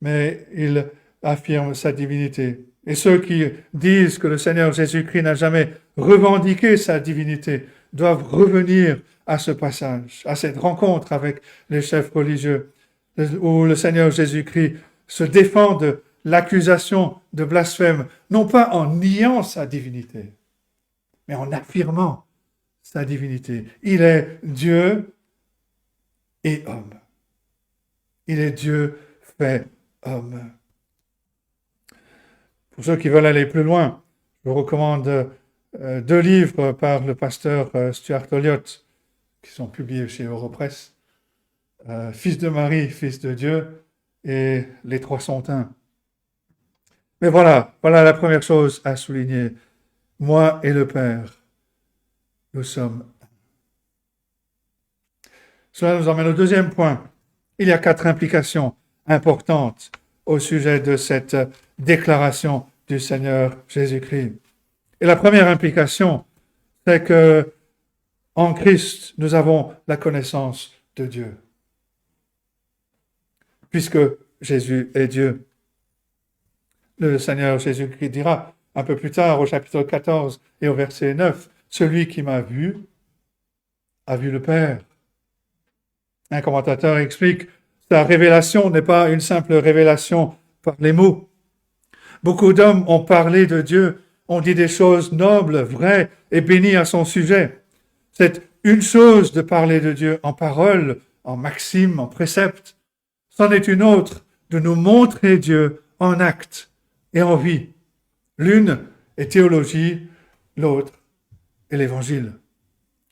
Mais il affirme sa divinité. Et ceux qui disent que le Seigneur Jésus-Christ n'a jamais revendiqué sa divinité doivent revenir à ce passage, à cette rencontre avec les chefs religieux, où le Seigneur Jésus-Christ se défend de l'accusation de blasphème, non pas en niant sa divinité, mais en affirmant sa divinité. Il est Dieu et homme. Il est Dieu fait homme. Pour ceux qui veulent aller plus loin, je vous recommande 2 livres par le pasteur Stuart Olyott, qui sont publiés chez Europresse. Fils de Marie, Fils de Dieu, et Les Trois sont un. Mais voilà la première chose à souligner. Moi et le Père, nous sommes un. Cela nous emmène au deuxième point. Il y a 4 implications importantes au sujet de cette déclaration du Seigneur Jésus-Christ. Et la première implication, c'est que en Christ, nous avons la connaissance de Dieu. Puisque Jésus est Dieu. Le Seigneur Jésus-Christ dira un peu plus tard au chapitre 14 et au verset 9, « Celui qui m'a vu a vu le Père. » Un commentateur explique, sa révélation n'est pas une simple révélation par les mots. Beaucoup d'hommes ont parlé de Dieu, ont dit des choses nobles, vraies et bénies à son sujet. C'est une chose de parler de Dieu en parole, en maxime, en précepte. C'en est une autre de nous montrer Dieu en acte et en vie. L'une est théologie, l'autre est l'évangile.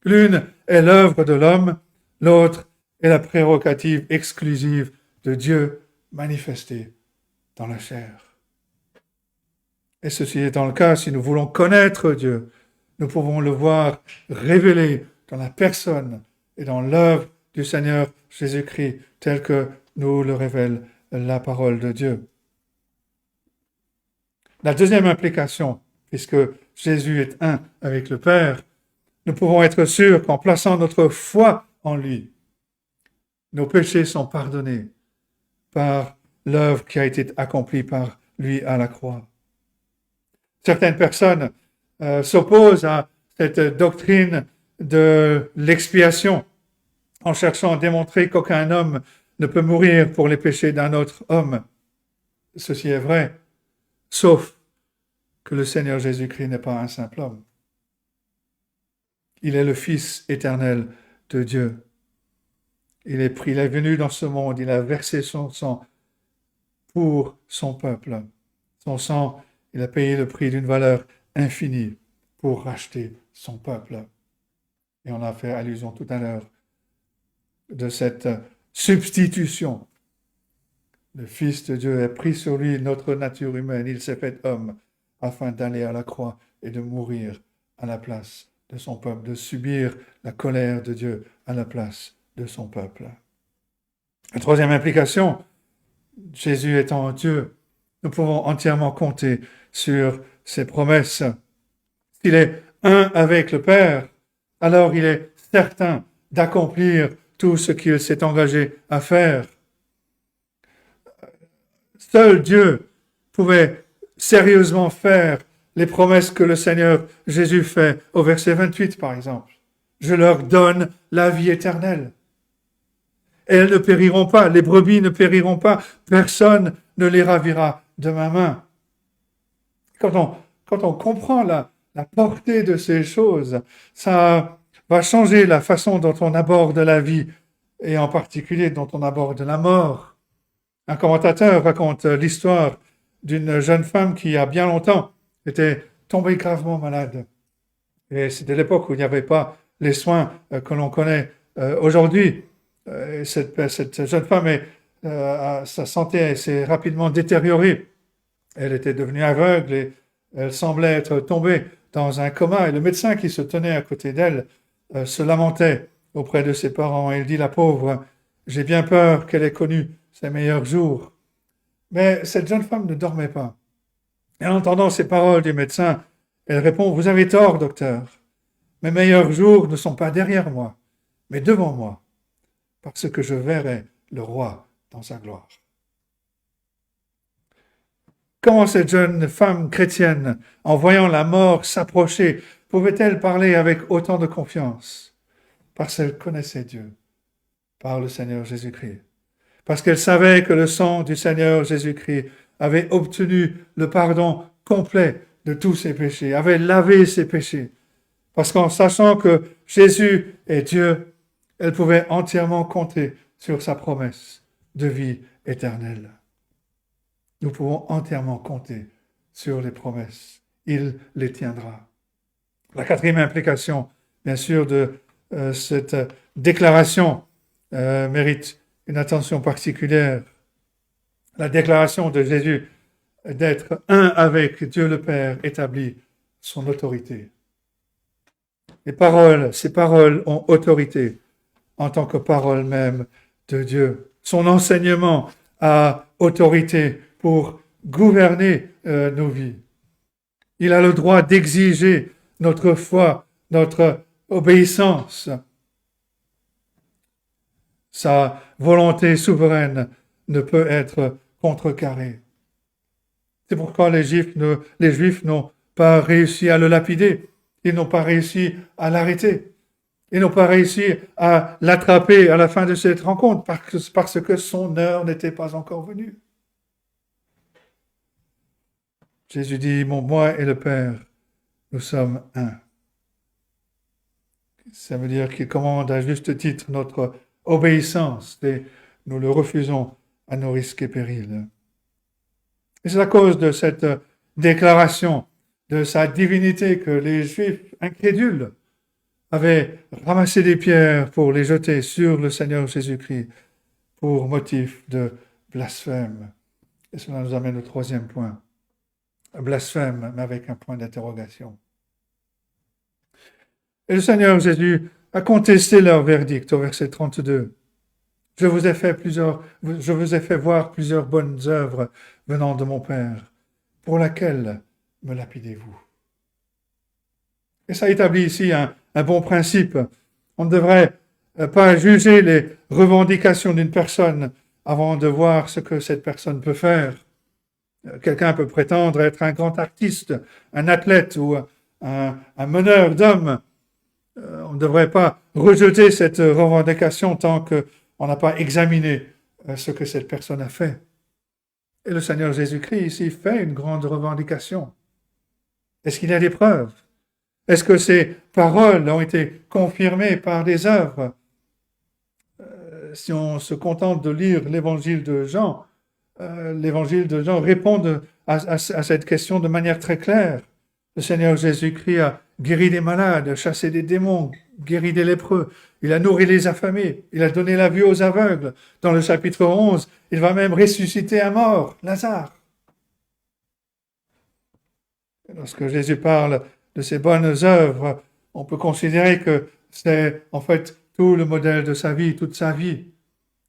L'une est l'œuvre de l'homme, l'autre est la prérogative exclusive de Dieu manifestée dans la chair. Et ceci étant le cas, si nous voulons connaître Dieu, nous pouvons le voir révélé dans la personne et dans l'œuvre du Seigneur Jésus-Christ, tel que nous le révèle la parole de Dieu. La deuxième implication, puisque Jésus est un avec le Père, nous pouvons être sûrs qu'en plaçant notre foi en lui, nos péchés sont pardonnés par l'œuvre qui a été accomplie par lui à la croix. Certaines personnes s'opposent à cette doctrine de l'expiation en cherchant à démontrer qu'aucun homme ne peut mourir pour les péchés d'un autre homme. Ceci est vrai, sauf que le Seigneur Jésus-Christ n'est pas un simple homme. Il est le Fils éternel de Dieu. Il est venu dans ce monde, il a versé son sang pour son peuple. Son sang, il a payé le prix d'une valeur infinie pour racheter son peuple. Et on a fait allusion tout à l'heure de cette substitution. Le Fils de Dieu a pris sur lui notre nature humaine, il s'est fait homme afin d'aller à la croix et de mourir à la place de son peuple, de subir la colère de Dieu à la place de son peuple. La troisième implication, Jésus étant Dieu, nous pouvons entièrement compter sur ses promesses. S'il est un avec le Père, alors il est certain d'accomplir tout ce qu'il s'est engagé à faire. Seul Dieu pouvait sérieusement faire les promesses que le Seigneur Jésus fait au verset 28, par exemple. Je leur donne la vie éternelle. Elles ne périront pas, les brebis ne périront pas, personne ne les ravira de ma main. Quand on comprend la portée de ces choses, ça va changer la façon dont on aborde la vie, et en particulier dont on aborde la mort. Un commentateur raconte l'histoire d'une jeune femme qui, il y a bien longtemps, était tombée gravement malade. Et c'était l'époque où il n'y avait pas les soins que l'on connaît aujourd'hui. Cette jeune femme, sa santé s'est rapidement détériorée. Elle était devenue aveugle et elle semblait être tombée dans un coma. Et le médecin qui se tenait à côté d'elle se lamentait auprès de ses parents. Et il dit, la pauvre, j'ai bien peur qu'elle ait connu ses meilleurs jours. Mais cette jeune femme ne dormait pas. Et en entendant ces paroles du médecin, elle répond, vous avez tort, docteur. Mes meilleurs jours ne sont pas derrière moi, mais devant moi, parce que je verrai le roi dans sa gloire. Comment cette jeune femme chrétienne, en voyant la mort s'approcher, pouvait-elle parler avec autant de confiance? Parce qu'elle connaissait Dieu, par le Seigneur Jésus-Christ. Parce qu'elle savait que le sang du Seigneur Jésus-Christ avait obtenu le pardon complet de tous ses péchés, avait lavé ses péchés. Parce qu'en sachant que Jésus est Dieu, elle pouvait entièrement compter sur sa promesse de vie éternelle. Nous pouvons entièrement compter sur les promesses. Il les tiendra. La quatrième implication, bien sûr, de cette déclaration mérite une attention particulière. La déclaration de Jésus d'être un avec Dieu le Père établit son autorité. Ces paroles ont autorité en tant que parole même de Dieu. Son enseignement a autorité pour gouverner nos vies. Il a le droit d'exiger notre foi, notre obéissance. Sa volonté souveraine ne peut être contrecarrée. C'est pourquoi les Juifs n'ont pas réussi à le lapider. Ils n'ont pas réussi à l'arrêter. Ils n'ont pas réussi à l'attraper à la fin de cette rencontre parce que son heure n'était pas encore venue. Jésus dit, moi et le Père, nous sommes un. Ça veut dire qu'il commande à juste titre notre obéissance et nous le refusons à nos risques et périls. Et c'est à cause de cette déclaration de sa divinité que les Juifs incrédules avaient ramassé des pierres pour les jeter sur le Seigneur Jésus-Christ pour motif de blasphème. Et cela nous amène au troisième point. Blasphème, mais avec un point d'interrogation. Et le Seigneur Jésus a contesté leur verdict au verset 32. Je vous ai fait voir plusieurs bonnes œuvres venant de mon Père. Pour laquelle me lapidez-vous? Et ça établit ici un bon principe. On ne devrait pas juger les revendications d'une personne avant de voir ce que cette personne peut faire. Quelqu'un peut prétendre être un grand artiste, un athlète ou un meneur d'hommes. On ne devrait pas rejeter cette revendication tant qu'on n'a pas examiné ce que cette personne a fait. Et le Seigneur Jésus-Christ ici fait une grande revendication. Est-ce qu'il y a des preuves? Est-ce que ces paroles ont été confirmées par des œuvres? Si on se contente de lire l'évangile de Jean répond à cette question de manière très claire. Le Seigneur Jésus-Christ a guéri des malades, chassé des démons, guéri des lépreux. Il a nourri les affamés. Il a donné la vue aux aveugles. Dans le chapitre 11, il va même ressusciter un mort, Lazare. Lorsque Jésus parle de ces bonnes œuvres, on peut considérer que c'est en fait tout le modèle de sa vie, toute sa vie.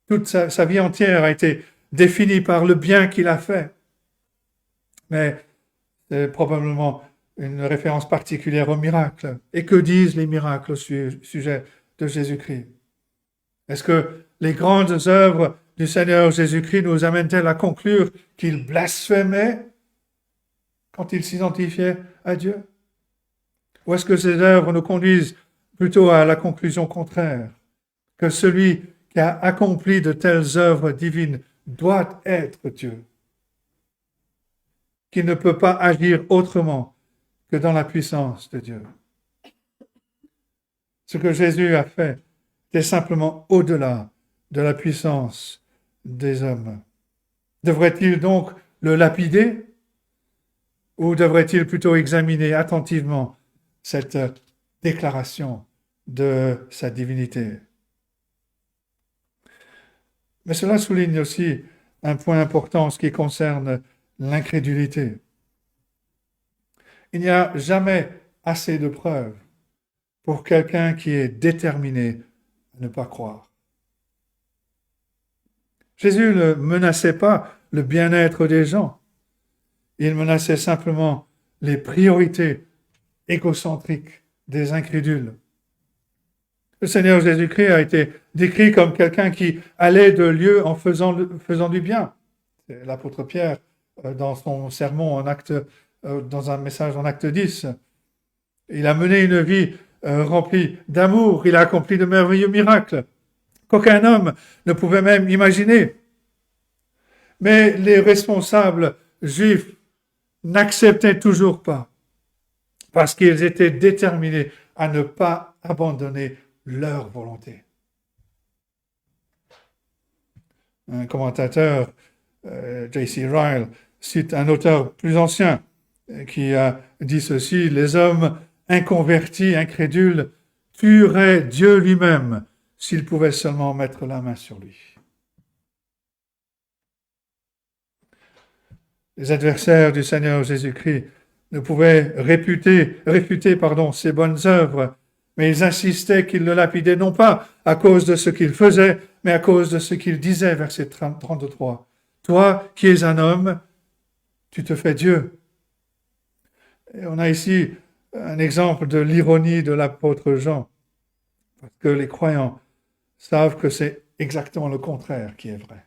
Toute sa vie entière a été définie par le bien qu'il a fait. Mais c'est probablement une référence particulière aux miracles. Et que disent les miracles au sujet de Jésus-Christ? Est-ce que les grandes œuvres du Seigneur Jésus-Christ nous amènent-elles à conclure qu'il blasphémait quand il s'identifiait à Dieu? Ou est-ce que ces œuvres nous conduisent plutôt à la conclusion contraire, que celui qui a accompli de telles œuvres divines doit être Dieu, qu'il ne peut pas agir autrement que dans la puissance de Dieu? Ce que Jésus a fait est simplement au-delà de la puissance des hommes. Devrait-il donc le lapider ou devrait-il plutôt examiner attentivement cette déclaration de sa divinité? Mais cela souligne aussi un point important en ce qui concerne l'incrédulité. Il n'y a jamais assez de preuves pour quelqu'un qui est déterminé à ne pas croire. Jésus ne menaçait pas le bien-être des gens. Il menaçait simplement les priorités égocentriques des incrédules. Le Seigneur Jésus-Christ a été décrit comme quelqu'un qui allait de lieu en faisant du bien. C'est l'apôtre Pierre dans son sermon dans un message en Acte 10. Il a mené une vie remplie d'amour, il a accompli de merveilleux miracles qu'aucun homme ne pouvait même imaginer. Mais les responsables juifs n'acceptaient toujours pas, parce qu'ils étaient déterminés à ne pas abandonner leur volonté. Un commentateur, J.C. Ryle, cite un auteur plus ancien qui a dit ceci: « Les hommes inconvertis, incrédules, tueraient Dieu lui-même s'ils pouvaient seulement mettre la main sur lui. » Les adversaires du Seigneur Jésus-Christ ne pouvaient réfuter ses bonnes œuvres, mais ils insistaient qu'il le lapidait non pas à cause de ce qu'il faisait, mais à cause de ce qu'il disait, verset 33. « Toi qui es un homme, tu te fais Dieu. » Et on a ici un exemple de l'ironie de l'apôtre Jean, parce que les croyants savent que c'est exactement le contraire qui est vrai.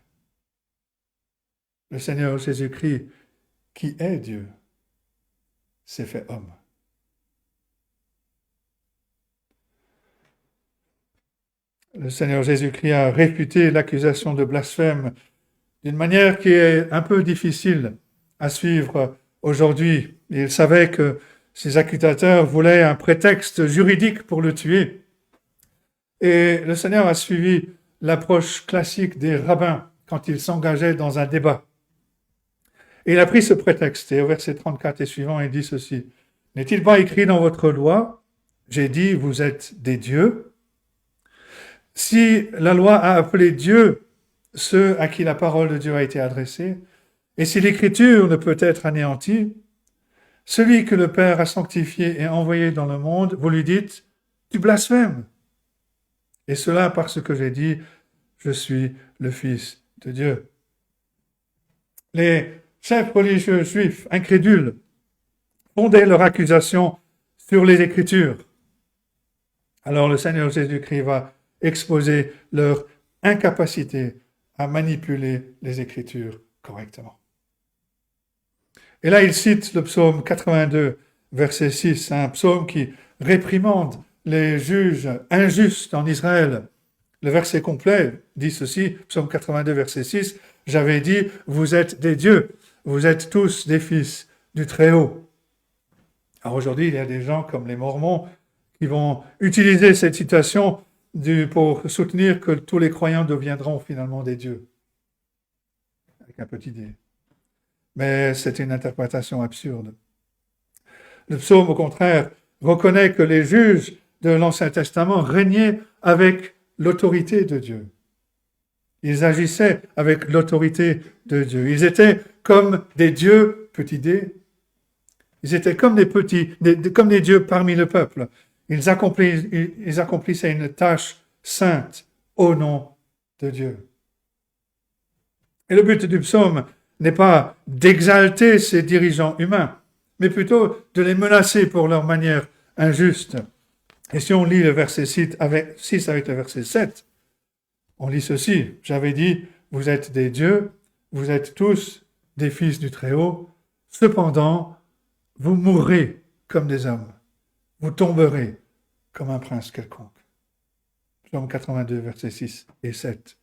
Le Seigneur Jésus-Christ, qui est Dieu, s'est fait homme. Le Seigneur Jésus-Christ a réfuté l'accusation de blasphème d'une manière qui est un peu difficile à suivre aujourd'hui. Il savait que ces accusateurs voulaient un prétexte juridique pour le tuer. Et le Seigneur a suivi l'approche classique des rabbins quand ils s'engageaient dans un débat. Et il a pris ce prétexte, et au verset 34 et suivant, il dit ceci: « N'est-il pas écrit dans votre loi, j'ai dit, vous êtes des dieux? Si la loi a appelé Dieu ceux à qui la parole de Dieu a été adressée, et si l'écriture ne peut être anéantie, celui que le Père a sanctifié et envoyé dans le monde, vous lui dites, tu blasphèmes. Et cela parce que j'ai dit, je suis le Fils de Dieu. » Les chefs religieux juifs incrédules fondaient leur accusation sur les Écritures. Alors le Seigneur Jésus-Christ va exposer leur incapacité à manipuler les Écritures correctement. Et là, il cite le psaume 82, verset 6, un psaume qui réprimande les juges injustes en Israël. Le verset complet dit ceci, psaume 82, verset 6, « J'avais dit, vous êtes des dieux, vous êtes tous des fils du Très-Haut. » Alors aujourd'hui, il y a des gens comme les Mormons qui vont utiliser cette citation pour soutenir que tous les croyants deviendront finalement des dieux. Avec un petit dé. Mais c'est une interprétation absurde. Le psaume, au contraire, reconnaît que les juges de l'Ancien Testament régnaient avec l'autorité de Dieu. Ils agissaient avec l'autorité de Dieu. Ils étaient comme des dieux, petit d, ils étaient comme comme des dieux parmi le peuple. Ils accomplissaient une tâche sainte au nom de Dieu. Et le but du psaume n'est pas d'exalter ces dirigeants humains, mais plutôt de les menacer pour leur manière injuste. Et si on lit le verset 6 avec le verset 7, on lit ceci: « J'avais dit, vous êtes des dieux, vous êtes tous des fils du Très-Haut, cependant, vous mourrez comme des hommes, vous tomberez comme un prince quelconque. » Psaume 82, versets 6 et 7.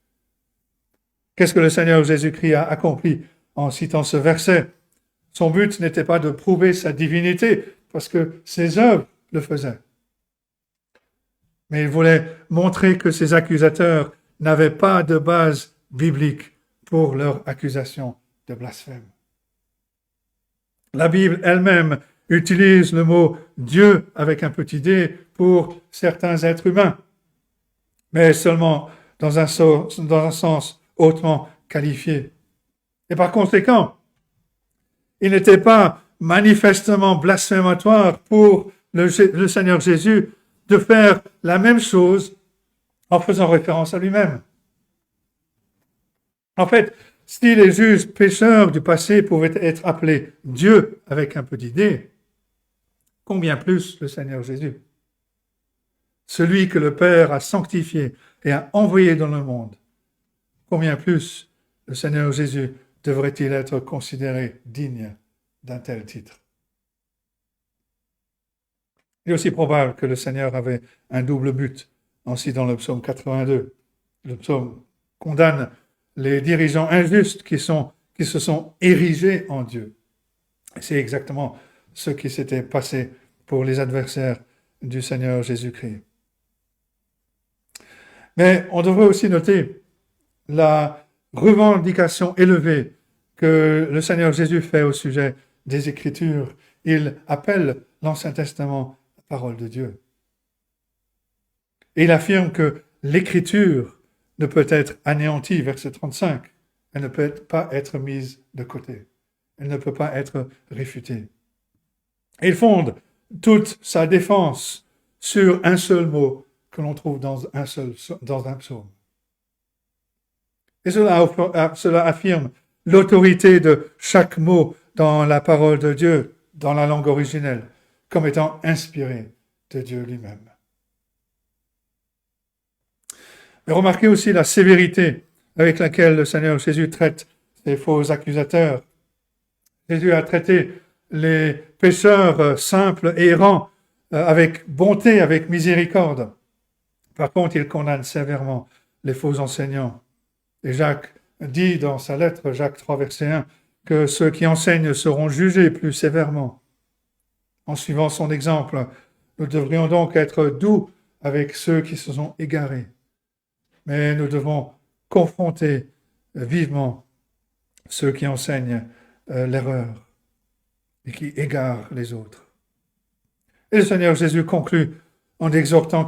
Qu'est-ce que le Seigneur Jésus-Christ a accompli en citant ce verset? Son but n'était pas de prouver sa divinité, parce que ses œuvres le faisaient. Mais il voulait montrer que ses accusateurs n'avaient pas de base biblique pour leur accusation de blasphème. La Bible elle-même utilise le mot Dieu avec un petit d pour certains êtres humains, mais seulement dans un sens hautement qualifié. Et par conséquent, il n'était pas manifestement blasphématoire pour le Seigneur Jésus de faire la même chose en faisant référence à lui-même. En fait, si les juges pécheurs du passé pouvaient être appelés Dieu avec un petit d, combien plus le Seigneur Jésus, celui que le Père a sanctifié et a envoyé dans le monde, combien plus le Seigneur Jésus devrait-il être considéré digne d'un tel titre? Il est aussi probable que le Seigneur avait un double but, ainsi dans le psaume 82. Le psaume condamne les dirigeants injustes qui se sont érigés en Dieu. C'est exactement ce qui s'était passé pour les adversaires du Seigneur Jésus-Christ. Mais on devrait aussi noter la revendication élevée que le Seigneur Jésus fait au sujet des Écritures. Il appelle l'Ancien Testament la parole de Dieu. Et il affirme que l'Écriture ne peut être anéantie, verset 35. Elle ne peut pas être mise de côté. Elle ne peut pas être réfutée. Et il fonde toute sa défense sur un seul mot que l'on trouve dans un psaume. Et cela affirme l'autorité de chaque mot dans la parole de Dieu, dans la langue originelle, comme étant inspiré de Dieu lui-même. Mais remarquez aussi la sévérité avec laquelle le Seigneur Jésus traite les faux accusateurs. Jésus a traité les pécheurs simples et errants avec bonté, avec miséricorde. Par contre, il condamne sévèrement les faux enseignants. Et Jacques dit dans sa lettre, Jacques 3, verset 1, que ceux qui enseignent seront jugés plus sévèrement. En suivant son exemple, nous devrions donc être doux avec ceux qui se sont égarés. Mais nous devons confronter vivement ceux qui enseignent l'erreur et qui égarent les autres. Et le Seigneur Jésus conclut en exhortant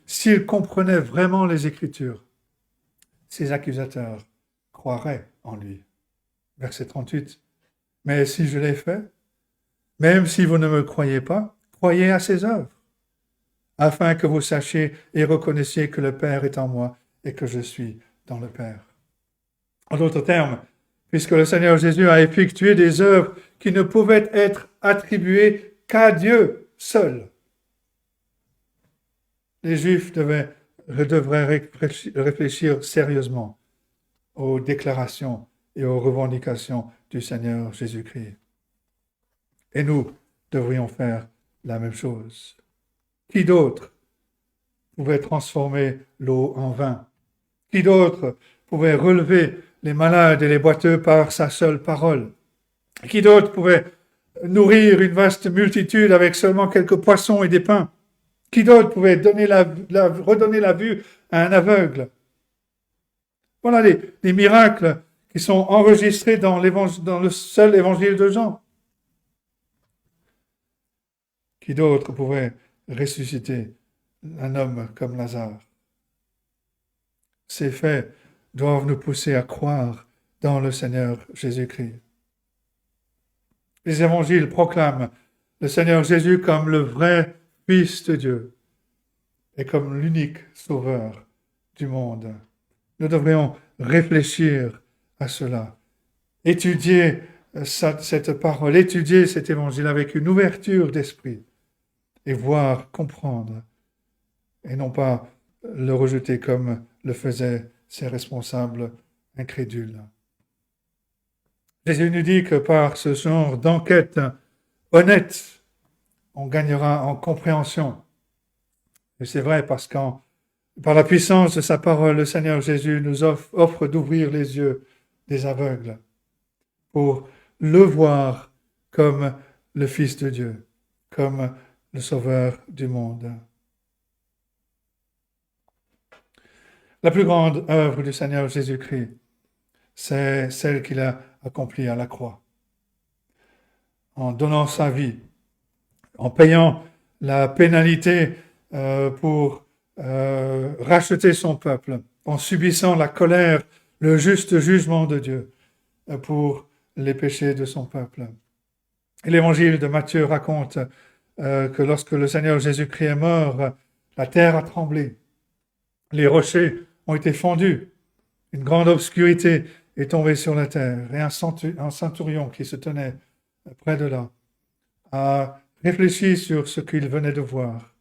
s'il comprenait vraiment les Écritures, ses accusateurs croiraient en lui. Verset 38. Mais si je l'ai fait, même si vous ne me croyez pas, croyez à ses œuvres, afin que vous sachiez et reconnaissiez que le Père est en moi et que je suis dans le Père. En d'autres termes, puisque le Seigneur Jésus a effectué des œuvres qui ne pouvaient être attribuées qu'à Dieu seul, les Juifs devraient réfléchir sérieusement aux déclarations et aux revendications du Seigneur Jésus-Christ. Et nous devrions faire la même chose. Qui d'autre pouvait transformer l'eau en vin? Qui d'autre pouvait relever les malades et les boiteux par sa seule parole? Qui d'autre pouvait nourrir une vaste multitude avec seulement quelques poissons et des pains? Qui d'autre pouvait redonner la vue à un aveugle? Voilà les miracles qui sont enregistrés dans le seul évangile de Jean. Qui d'autre pouvait ressusciter un homme comme Lazare? Ces faits doivent nous pousser à croire dans le Seigneur Jésus-Christ. Les évangiles proclament le Seigneur Jésus comme le vrai Fils de Dieu et comme l'unique Sauveur du monde. Nous devrions réfléchir à cela, étudier cette parole, étudier cet évangile avec une ouverture d'esprit et voir, comprendre, et non pas le rejeter comme le faisaient ses responsables incrédules. Jésus nous dit que par ce genre d'enquête honnête, on gagnera en compréhension. Et c'est vrai parce que par la puissance de sa parole, le Seigneur Jésus nous offre d'ouvrir les yeux des aveugles pour le voir comme le Fils de Dieu, comme le Sauveur du monde. La plus grande œuvre du Seigneur Jésus-Christ, c'est celle qu'il a accomplie à la croix. En donnant sa vie, en payant la pénalité pour racheter son peuple, en subissant la colère, le juste jugement de Dieu pour les péchés de son peuple. Et l'évangile de Matthieu raconte que lorsque le Seigneur Jésus-Christ est mort, la terre a tremblé, les rochers ont été fendus, une grande obscurité est tombée sur la terre, et un centurion qui se tenait près de là a réfléchi sur ce qu'il venait de voir.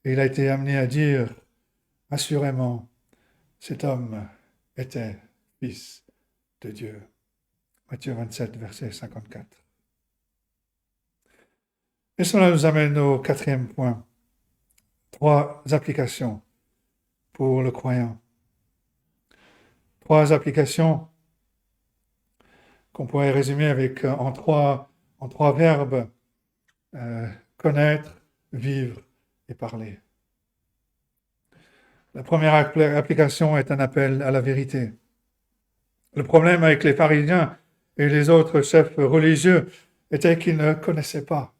Et il a été amené à dire, assurément, cet homme était Fils de Dieu. Matthieu 27, verset 54. Et cela nous amène au quatrième point. 3 applications pour le croyant. 3 applications qu'on pourrait résumer avec en trois verbes, connaître, vivre et parler. La première application est un appel à la vérité. Le problème avec les pharisiens et les autres chefs religieux était qu'ils ne connaissaient pas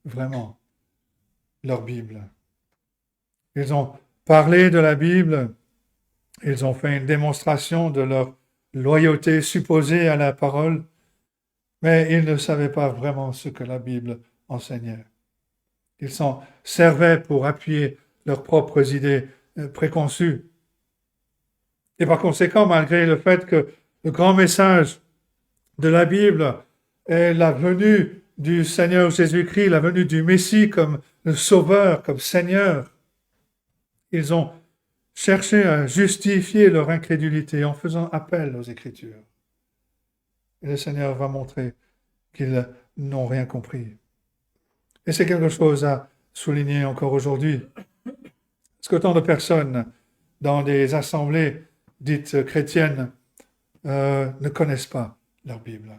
vraiment leur Bible. Ils ont parlé de la Bible, ils ont fait une démonstration de leur loyauté supposée à la parole, mais ils ne savaient pas vraiment ce que la Bible enseignait. Ils s'en servaient pour appuyer leurs propres idées préconçues. Et par conséquent, malgré le fait que le grand message de la Bible est la venue du Seigneur Jésus-Christ, la venue du Messie comme le Sauveur, comme Seigneur, ils ont cherché à justifier leur incrédulité en faisant appel aux Écritures. Et le Seigneur va montrer qu'ils n'ont rien compris. Et c'est quelque chose à souligner encore aujourd'hui. Parce qu'autant de personnes dans des assemblées dites chrétiennes ne connaissent pas leur Bible.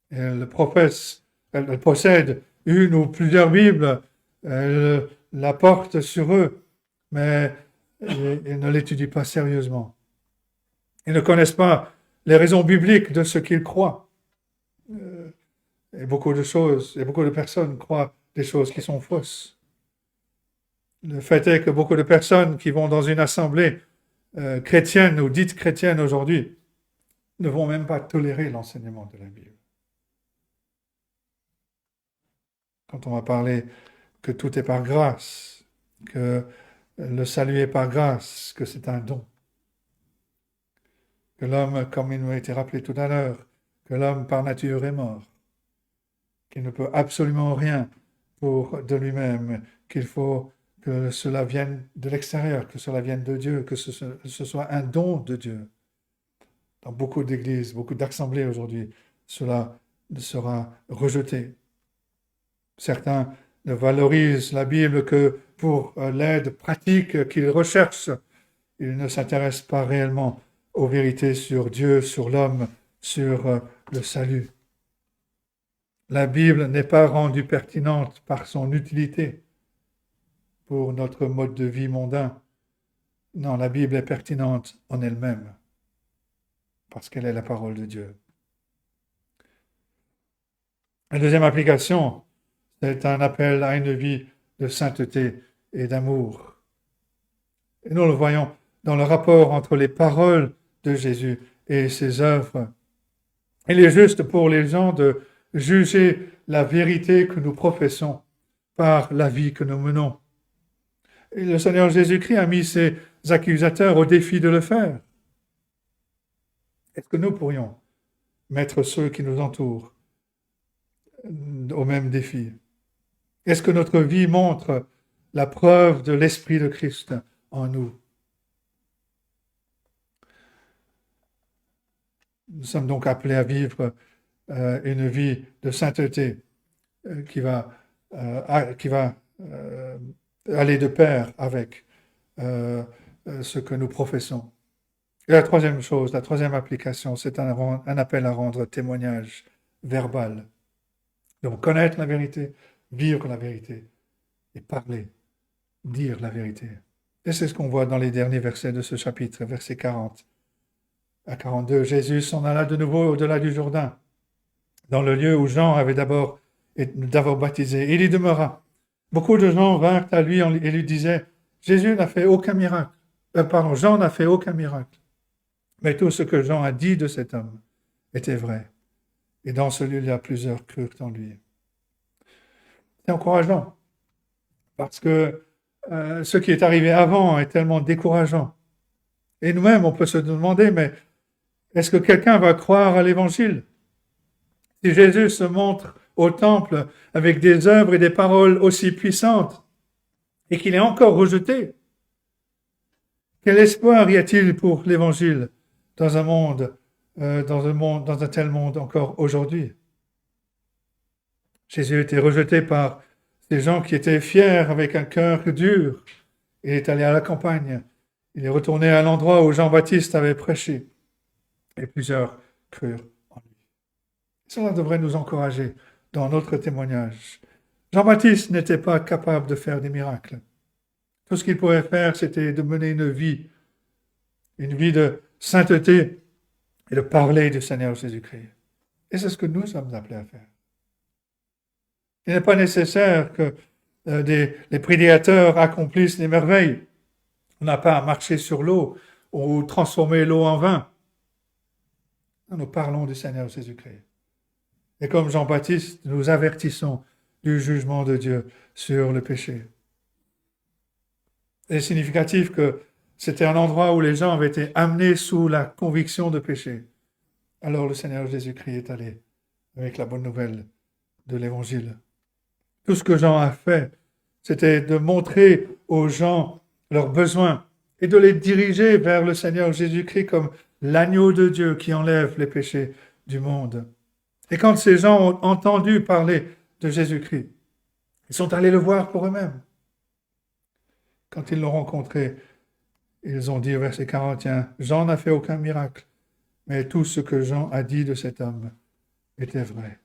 Elles professent, elles possèdent une ou plusieurs Bibles, elles la portent sur eux, mais ils ne l'étudient pas sérieusement. Ils ne connaissent pas les raisons bibliques de ce qu'ils croient. Et beaucoup de personnes croient des choses qui sont fausses. Le fait est que beaucoup de personnes qui vont dans une assemblée chrétienne ou dite chrétienne aujourd'hui ne vont même pas tolérer l'enseignement de la Bible. Quand on va parler que tout est par grâce, que le salut est par grâce, que c'est un don, que l'homme, comme il nous a été rappelé tout à l'heure, que l'homme par nature est mort, qu'il ne peut absolument rien pour de lui-même, qu'il faut que cela vienne de l'extérieur, que cela vienne de Dieu, que ce soit un don de Dieu. Dans beaucoup d'églises, beaucoup d'assemblées aujourd'hui, cela sera rejeté. Certains ne valorisent la Bible que pour l'aide pratique qu'ils recherchent. Ils ne s'intéressent pas réellement aux vérités sur Dieu, sur l'homme, sur le salut. La Bible n'est pas rendue pertinente par son utilité pour notre mode de vie mondain. Non, la Bible est pertinente en elle-même, parce qu'elle est la parole de Dieu. La deuxième application, c'est un appel à une vie de sainteté et d'amour. Et nous le voyons dans le rapport entre les paroles de Jésus et ses œuvres. Il est juste pour les gens de juger la vérité que nous professons par la vie que nous menons. Et le Seigneur Jésus-Christ a mis ses accusateurs au défi de le faire. Est-ce que nous pourrions mettre ceux qui nous entourent au même défi? Est-ce que notre vie montre la preuve de l'Esprit de Christ en nous? Nous sommes donc appelés à vivre une vie de sainteté qui va aller de pair avec ce que nous professons. Et la troisième chose, la troisième application, c'est un appel à rendre témoignage verbal. Donc connaître la vérité, vivre la vérité et parler, dire la vérité. Et c'est ce qu'on voit dans les derniers versets de ce chapitre, versets 40 à 42. Jésus s'en alla de nouveau au-delà du Jourdain, dans le lieu où Jean avait d'abord baptisé. Il y demeura. Beaucoup de gens vinrent à lui et lui disaient, Jean n'a fait aucun miracle. Mais tout ce que Jean a dit de cet homme était vrai. Et dans ce lieu-là, plusieurs crurent en lui. C'est encourageant, parce que ce qui est arrivé avant est tellement décourageant. Et nous-mêmes, on peut se demander, mais est-ce que quelqu'un va croire à l'Évangile? Si Jésus se montre au temple avec des œuvres et des paroles aussi puissantes, et qu'il est encore rejeté, quel espoir y a-t-il pour l'Évangile dans un monde dans un tel monde encore aujourd'hui. Jésus était rejeté par ces gens qui étaient fiers avec un cœur dur. Il est allé à la campagne. Il est retourné à l'endroit où Jean-Baptiste avait prêché. Et plusieurs crurent en lui. Cela devrait nous encourager dans notre témoignage. Jean-Baptiste n'était pas capable de faire des miracles. Tout ce qu'il pouvait faire, c'était de mener une vie de sainteté et de parler du Seigneur Jésus-Christ. Et c'est ce que nous sommes appelés à faire. Il n'est pas nécessaire que les prédicateurs accomplissent des merveilles. On n'a pas à marcher sur l'eau ou transformer l'eau en vin. Nous parlons du Seigneur Jésus-Christ. Et comme Jean-Baptiste, nous avertissons du jugement de Dieu sur le péché. C'est significatif que c'était un endroit où les gens avaient été amenés sous la conviction de péché. Alors le Seigneur Jésus-Christ est allé avec la bonne nouvelle de l'Évangile. Tout ce que Jean a fait, c'était de montrer aux gens leurs besoins et de les diriger vers le Seigneur Jésus-Christ comme l'agneau de Dieu qui enlève les péchés du monde. Et quand ces gens ont entendu parler de Jésus-Christ, ils sont allés le voir pour eux-mêmes. Quand ils l'ont rencontré, ils ont dit au verset 41, « Jean n'a fait aucun miracle, mais tout ce que Jean a dit de cet homme était vrai. »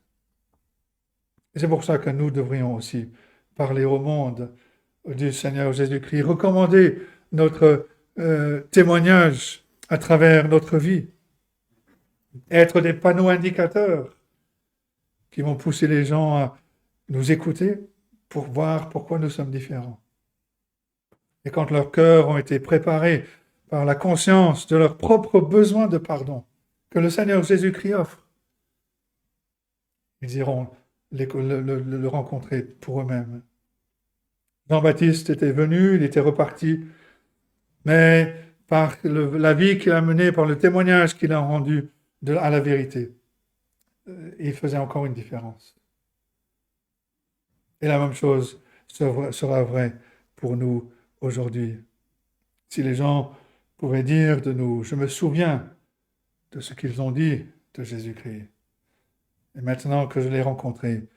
Et c'est pour ça que nous devrions aussi parler au monde du Seigneur Jésus-Christ, recommander notre témoignage à travers notre vie, être des panneaux indicateurs qui vont pousser les gens à nous écouter pour voir pourquoi nous sommes différents. Et quand leurs cœurs ont été préparés par la conscience de leur propre besoin de pardon que le Seigneur Jésus-Christ offre, ils iront le rencontrer pour eux-mêmes. Jean-Baptiste était venu, il était reparti, mais par la vie qu'il a menée, par le témoignage qu'il a rendu à la vérité, il faisait encore une différence. Et la même chose sera vraie pour nous aujourd'hui. Si les gens pouvaient dire de nous, je me souviens de ce qu'ils ont dit de Jésus-Christ. Et maintenant que je l'ai rencontré,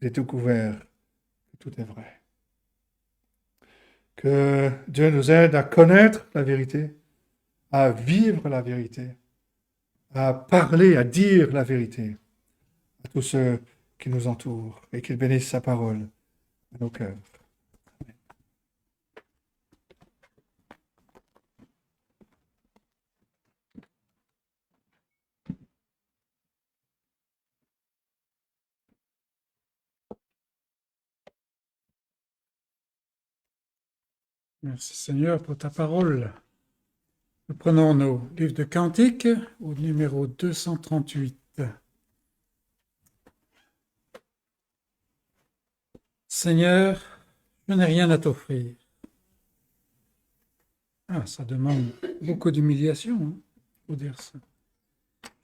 j'ai découvert que tout est vrai. Que Dieu nous aide à connaître la vérité, à vivre la vérité, à parler, à dire la vérité à tous ceux qui nous entourent et qu'il bénisse sa parole à nos cœurs. Merci Seigneur pour ta parole. Nous prenons nos livres de cantiques au numéro 238. Seigneur, je n'ai rien à t'offrir. Ah, ça demande beaucoup d'humiliation, faut dire ça.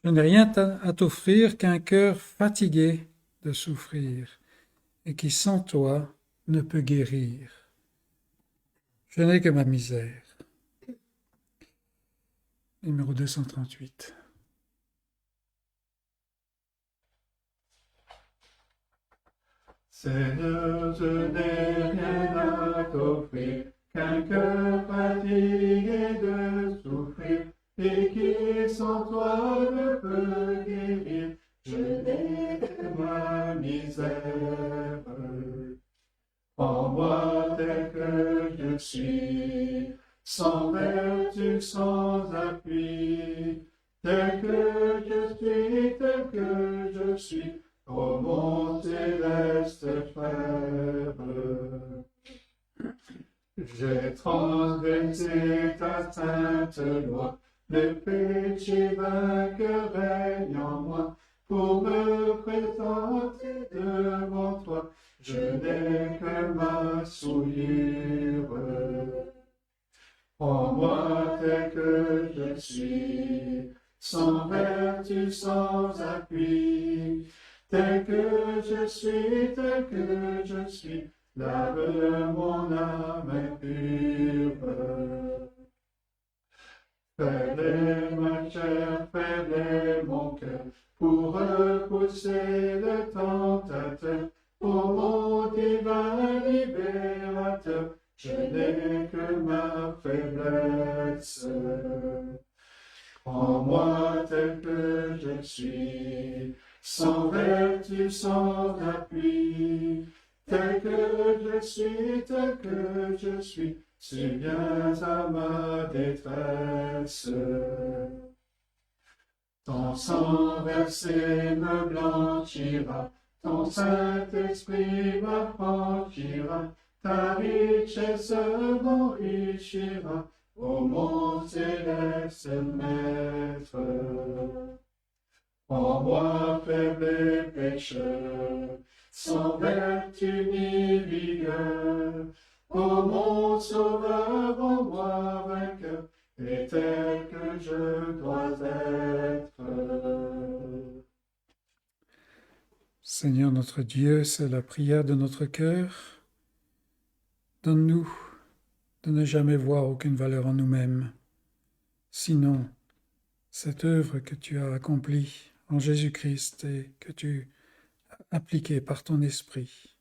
Je n'ai rien à t'offrir qu'un cœur fatigué de souffrir et qui sans toi ne peut guérir. Je n'ai que ma misère. Numéro 238. Seigneur, je n'ai rien à t'offrir, qu'un cœur fatigué de souffrir, et qui sans toi ne peut guérir. Je n'ai que ma misère. Prends-moi tel que je suis, sans vertu, sans appui, tel que je suis, ô mon céleste frère. J'ai transgressé ta sainte loi, le péché vainqueur règne en moi, pour me présenter devant toi. Je n'ai que ma souillure. Prends-moi tel que je suis, sans vertu, sans appui, tel que je suis, lave mon âme impure. Faible est ma chair, faible est mon cœur, pour repousser le tentateur. Ô mon divin libérateur, je n'ai que ma faiblesse. Prends-moi tel que je suis, sans vertu, sans appui, tel que je suis, si viens à ma détresse. Ton sang versé me blanchira, ton Saint-Esprit m'affranchira, ta richesse m'enrichira, ô mon céleste Maître. En moi faible et pécheur, sans vertu ni vigueur, ô mon Sauveur, en moi vainqueur, et tel que je dois être. Seigneur notre Dieu, c'est la prière de notre cœur. Donne-nous de ne jamais voir aucune valeur en nous-mêmes, sinon cette œuvre que tu as accomplie en Jésus-Christ et que tu as appliquée par ton esprit.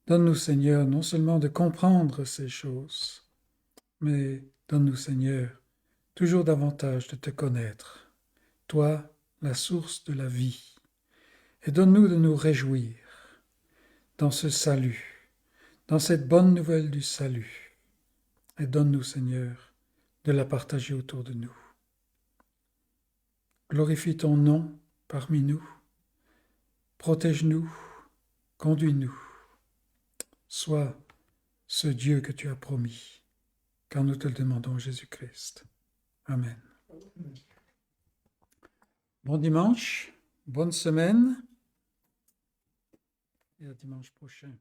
Donne-nous, Seigneur, non seulement de comprendre ces choses, mais donne-nous, Seigneur, toujours davantage de te connaître, toi, la source de la vie, et donne-nous de nous réjouir dans ce salut, dans cette bonne nouvelle du salut, et donne-nous, Seigneur, de la partager autour de nous. Glorifie ton nom parmi nous, protège-nous, conduis-nous. Sois ce Dieu que tu as promis, car nous te le demandons, Jésus-Christ. Amen. Bon dimanche, bonne semaine, et à dimanche prochain.